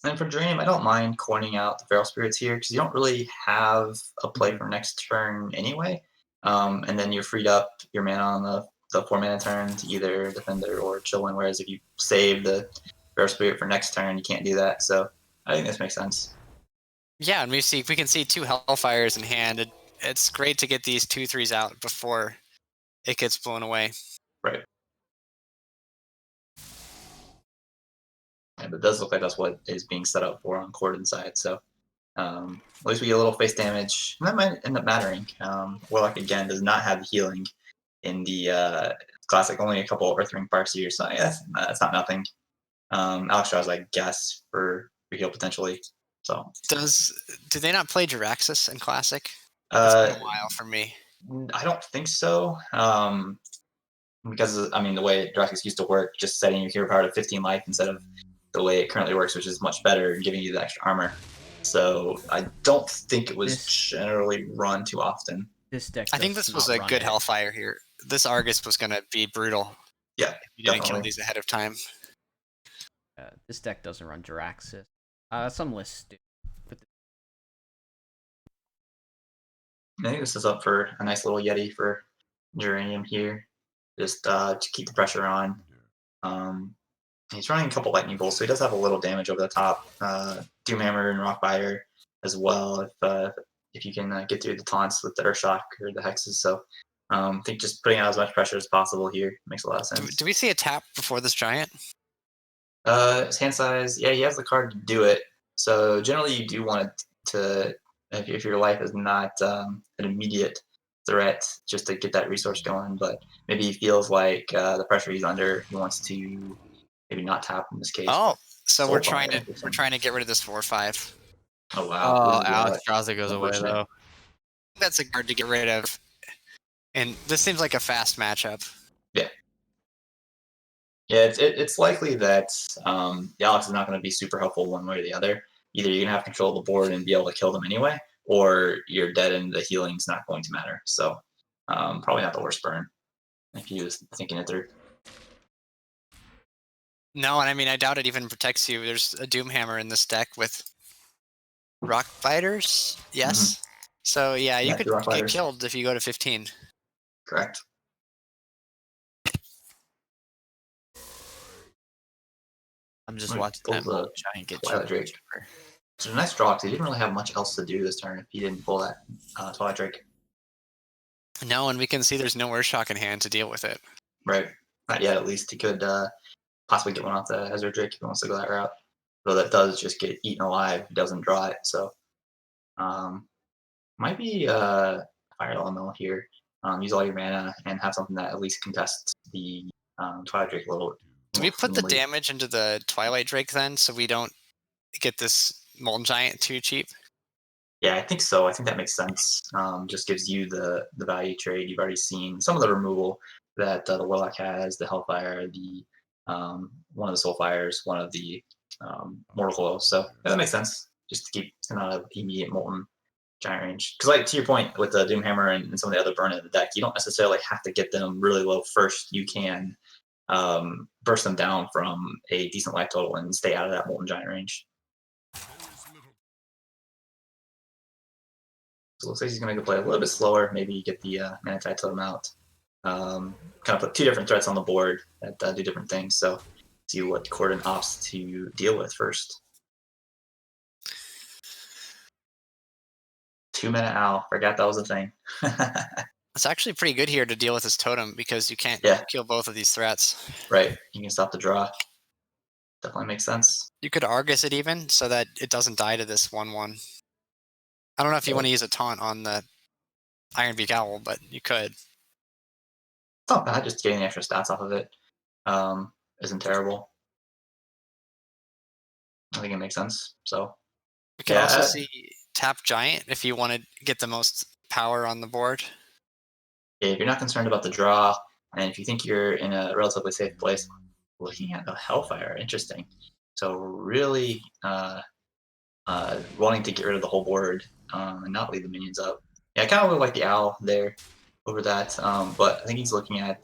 and for Dream, I don't mind coining out the Feral Spirits here because you don't really have a play for next turn anyway. And then you're freed up your mana on the 4 mana turn to either Defender or Chillin. Whereas if you save the Feral Spirit for next turn, you can't do that. So I think this makes sense. Yeah, and we can see 2 Hellfires in hand. It's great to get these 2/3s out before it gets blown away. Right. And it does look like that's what is being set up for on Cordon's side. So at least we get a little face damage. And that might end up mattering. Warlock, again, does not have healing in the classic. Only a couple Earthring Parks a year. So yeah, that's not nothing. Alex draws, I guess, for heal potentially. So Do they not play Jiraxxus in Classic? It's been a while for me. I don't think so. Because, I mean, the way Jiraxxus used to work, just setting your hero power to 15 life instead of the way it currently works, which is much better, giving you the extra armor. So I don't think it was generally run too often. This deck. I think this was a good Hellfire here. This Argus was going to be brutal. Yeah, if you didn't definitely kill these ahead of time. This deck doesn't run Jiraxxus. Some lists do. I think this is up for a nice little Yeti for Geranium here. Just to keep the pressure on. He's running a couple Lightning Bolts, so he does have a little damage over the top. Doomhammer and Rockbiter as well, if you can get through the taunts with the Earthshock or the Hexes. So I think just putting out as much pressure as possible here makes a lot of sense. Do we see a tap before this Giant? His hand size, yeah, he has the card to do it. So generally you do want to, if your life is not an immediate threat, just to get that resource going. But maybe he feels like the pressure he's under, he wants to maybe not tap in this case. Oh, so we're trying Soulfire, to get rid of this 4/5. Oh wow! Oh, Alex draws it goes away though. That's a card to get rid of, and this seems like a fast matchup. Yeah. Yeah, it's likely that the Alex is not going to be super helpful one way or the other. Either you're going to have control of the board and be able to kill them anyway, or you're dead and the healing's not going to matter. So probably not the worst burn if he was thinking it through. No, and I mean, I doubt it even protects you. There's a Doomhammer in this deck with Rock Fighters. Yes. Mm-hmm. So yeah, you could get killed if you go to 15. Correct. I'm just watching that Giant get Twilight Drake. It's a nice draw because he didn't really have much else to do this turn if he didn't pull that Twilight Drake. No, and we can see there's no Earthshock in hand to deal with it. Right. Not yet, at least. He could possibly get one off the Ezra Drake if he wants to go that route. Though that does just get eaten alive. He doesn't draw it. So might be Fire Elemental here. Use all your mana and have something that at least contests the Twilight Drake a little. Do we put the damage into the Twilight Drake then, so we don't get this Molten Giant too cheap? Yeah, I think so. I think that makes sense. Just gives you the value trade. You've already seen some of the removal that the Warlock has, the Hellfire, the one of the Soulfires, one of the Mortal Coil. So yeah, that makes sense. Just to keep him out of immediate Molten Giant range. Because like to your point with the Doomhammer and some of the other burn in the deck, you don't necessarily have to get them really low first. You can burst them down from a decent life total and stay out of that Molten Giant range. So it looks like he's going to go play a little bit slower. Maybe get the Manatide Totem out. Kind of put two different threats on the board that do different things. So see what Corden opts to deal with first. 2-minute owl. Forgot that was a thing. It's actually pretty good here to deal with his totem because you can't Yeah. kill both of these threats. Right. You can stop the draw. Definitely makes sense. You could Argus it even so that it doesn't die to this 1/1. I don't know if you want to use a taunt on the Iron Beak Owl, but you could. It's not bad. Just getting the extra stats off of it isn't terrible. I think it makes sense. So You can also see tap Giant if you want to get the most power on the board. if you're not concerned about the draw, and if you think you're in a relatively safe place, looking at the Hellfire, interesting. So really wanting to get rid of the whole board and not leave the minions up. Yeah, I kind of really like the Owl there over that, but I think he's looking at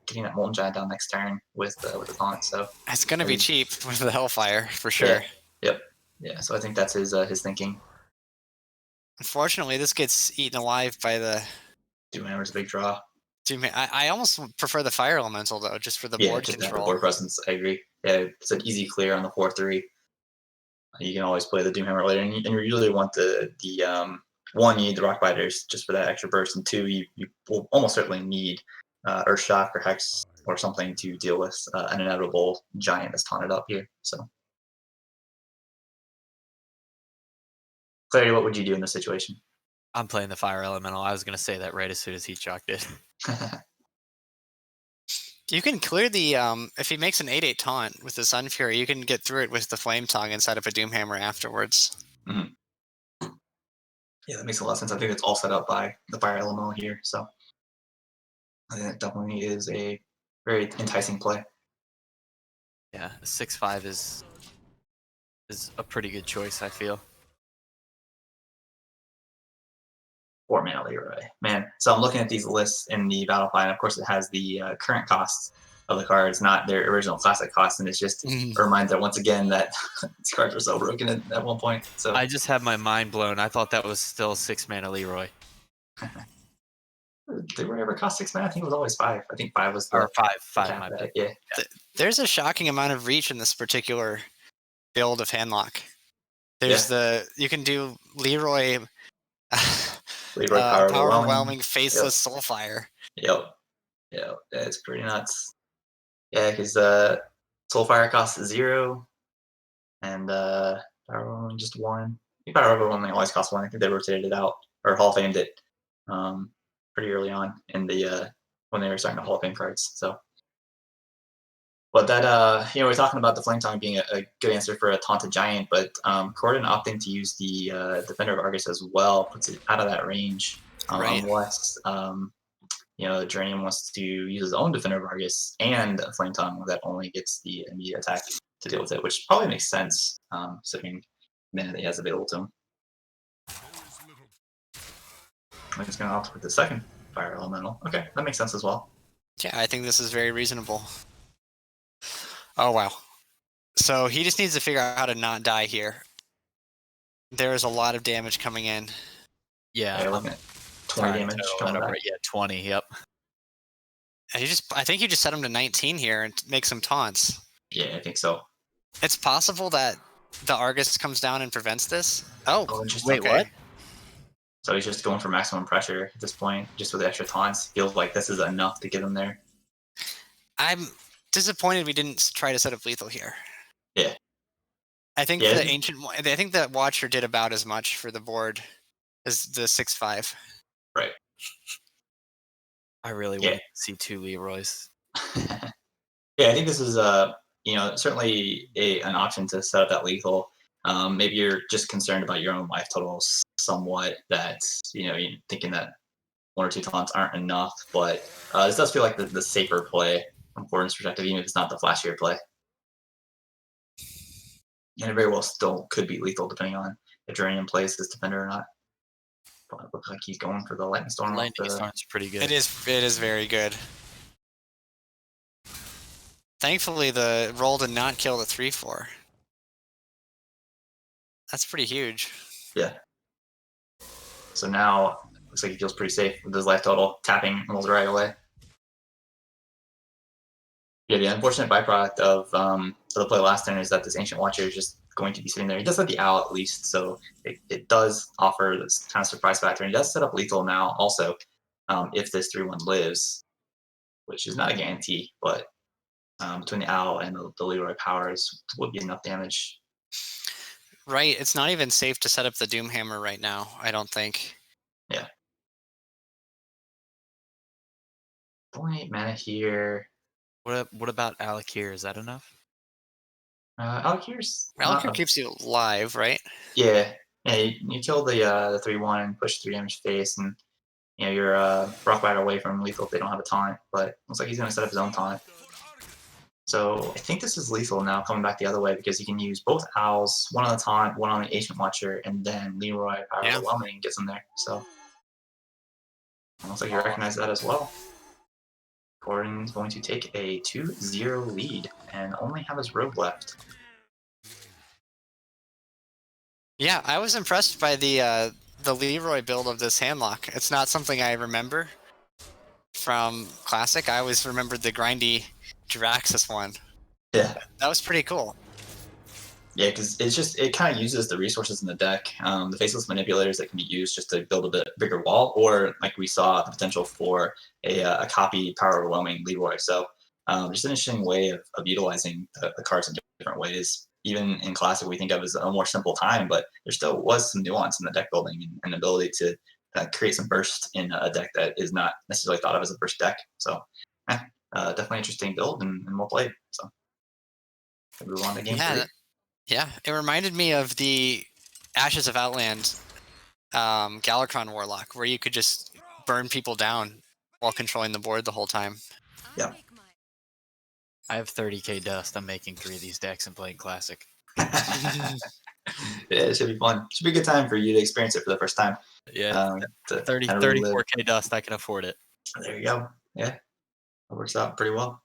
getting that Molten Giant down next turn with the taunt. So it's going to be cheap with the Hellfire for sure. Yeah. Yep. Yeah. So I think that's his thinking. Unfortunately, this gets eaten alive by the Doomhammer's a big draw. I almost prefer the Fire Elemental though, just for the board just control. The board presence. I agree. Yeah, it's an easy clear on the 4/3. You can always play the Doomhammer later, and you really want the one, you need the Rock Biters just for that extra burst, and two, you will almost certainly need Earthshock or Hex or something to deal with an inevitable giant that's taunted up here. So, Clarity, what would you do in this situation? I'm playing the Fire Elemental. I was going to say that right as soon as Heat Shock did. You can clear the if he makes an 8/8 taunt with the Sun Fury, you can get through it with the Flame Tongue inside of a Doomhammer afterwards. Mm-hmm. Yeah, that makes a lot of sense. I think it's all set up by the Fire Elemental here, so I think that definitely is a very enticing play. Yeah, 6/5 is a pretty good choice, I feel. 4-mana Leroy. Man, so I'm looking at these lists in the battle plan. Of course, it has the current costs of the cards, not their original classic costs, and it's just a reminder once again that these cards were so broken at one point. So I just had my mind blown. I thought that was still 6-mana Leroy. Did we ever cost 6 mana? I think it was always 5. I think 5 was the Or 5. cap that, yeah. There's a shocking amount of reach in this particular build of Handlock. There's you can do Leroy Power Overwhelming Faceless Soulfire. Yep. Yeah, it's pretty nuts. Yeah, because Soulfire costs 0, and Power Overwhelming just 1. I think Power Overwhelming always costs 1. I think they rotated it out, or Hall of Famed it pretty early on in the when they were starting to Hall of Fame cards. So, but that we're talking about the Flame Tongue being a good answer for a taunted giant, but Corden opting to use the Defender of Argus as well puts it out of that range, unless Geranium wants to use his own Defender of Argus and a Flame Tongue that only gets the immediate attack to deal with it, which probably makes sense, considering the mana that he has available to him. I'm just going to opt with the second Fire Elemental. Okay, that makes sense as well. Yeah, I think this is very reasonable. Oh, wow. So he just needs to figure out how to not die here. There is a lot of damage coming in. Yeah, I'm looking at 20 damage. Yeah, 20, yep. I think you just set him to 19 here and make some taunts. Yeah, I think so. It's possible that the Argus comes down and prevents this. Oh wait, what? So he's just going for maximum pressure at this point, just with the extra taunts. Feels like this is enough to get him there. I'm disappointed we didn't try to set up lethal here. Yeah. I think I think that Watcher did about as much for the board as the 6/5. Right. I really want to see 2 Leroys. Yeah, I think this is certainly an option to set up that lethal. Maybe you're just concerned about your own life totals somewhat, that you're thinking that 1 or 2 taunts aren't enough, but this does feel like the safer play from Corden's perspective, even if it's not the flashier play. And it very well still could be lethal depending on if Geranium plays this defender or not. But it looks like he's going for the Lightning Storm. Lightning Storm's pretty good. It is very good. Thankfully, the roll did not kill the 3/4. That's pretty huge. Yeah. So now, looks like he feels pretty safe with his life total, tapping almost right away. Yeah, the unfortunate byproduct of the play last turn is that this Ancient Watcher is just going to be sitting there. He does have the owl at least, so it does offer this kind of surprise factor. And he does set up lethal now also if this 3/1 lives, which is not a guarantee, but between the owl and the Leroy powers would be enough damage. Right. It's not even safe to set up the Doomhammer right now, I don't think. Yeah. Only 8 mana here. What about Alec here? Is that enough? Alakir's Valkyrie keeps you alive, right? yeah. Yeah, you kill the 3/1, push 3 damage face, and you're rock right away from lethal if they don't have a taunt. But looks like he's gonna set up his own taunt. So I think this is lethal now, coming back the other way because he can use both owls, one on the taunt, one on the Ancient Watcher, and then Leroy Power Yeah. Overwhelming gets in there. So it looks like you recognize that as well. Gordon's going to take a 2-0 lead and only have his rogue left. Yeah, I was impressed by the Leroy build of this handlock. It's not something I remember from Classic. I always remembered the grindy Jiraxis one. Yeah. That was pretty cool. Yeah, because it kind of uses the resources in the deck, the faceless manipulators that can be used just to build a bit bigger wall, or like we saw the potential for a copy power overwhelming Leroy. So just an interesting way of utilizing the cards in different ways. Even in Classic, we think of as a more simple time, but there still was some nuance in the deck building and ability to create some burst in a deck that is not necessarily thought of as a burst deck. So definitely interesting build and well played. So we'll move on to game 3. Yeah, it reminded me of the Ashes of Outland Galakron Warlock, where you could just burn people down while controlling the board the whole time. Yeah. I have 30k dust. I'm making 3 of these decks and playing Classic. Yeah, it should be fun. Should be a good time for you to experience it for the first time. Yeah, 34k dust. I can afford it. There you go. Yeah, that works out pretty well.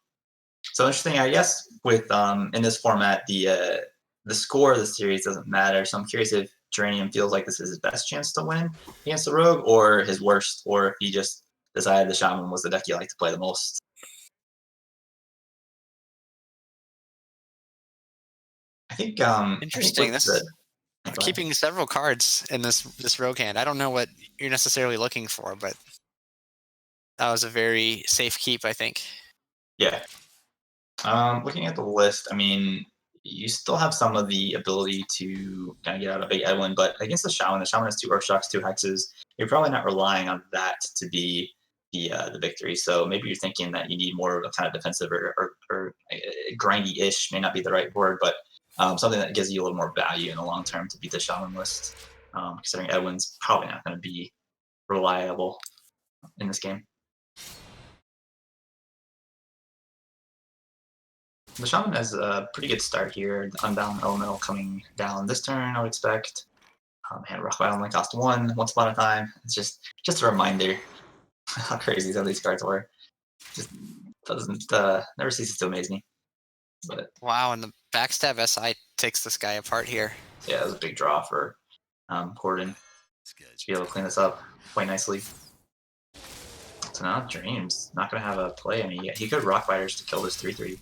So interesting, I guess. With in this format, the score of the series doesn't matter. So I'm curious if Geranium feels like this is his best chance to win against the Rogue, or his worst, or if he just decided the Shaman was the deck he liked to play the most. I think Interesting. I'm keeping several cards in this rogue hand. I don't know what you're necessarily looking for, but that was a very safe keep, I think. Yeah. Looking at the list, I mean, you still have some of the ability to kind of get out of Big Edwin, but against the Shaman has 2 Earthshocks, 2 Hexes. You're probably not relying on that to be the victory. So maybe you're thinking that you need more of a kind of defensive or grindy-ish, may not be the right word, but something that gives you a little more value in the long term to beat the Shaman list, considering Edwin's probably not going to be reliable in this game. The Shaman has a pretty good start here. The Unbound Elemental coming down this turn, I would expect. And Rock Battle only cost 1 once upon a time. It's just a reminder how crazy some of these cards were. Just doesn't never ceases to amaze me. But wow, and the Backstab SI takes this guy apart here. yeah, it was a big draw for Gordon to be able to clean this up quite nicely. So now Dreams not going to have a play. I mean, he could Rock Fighters to kill this 3/3.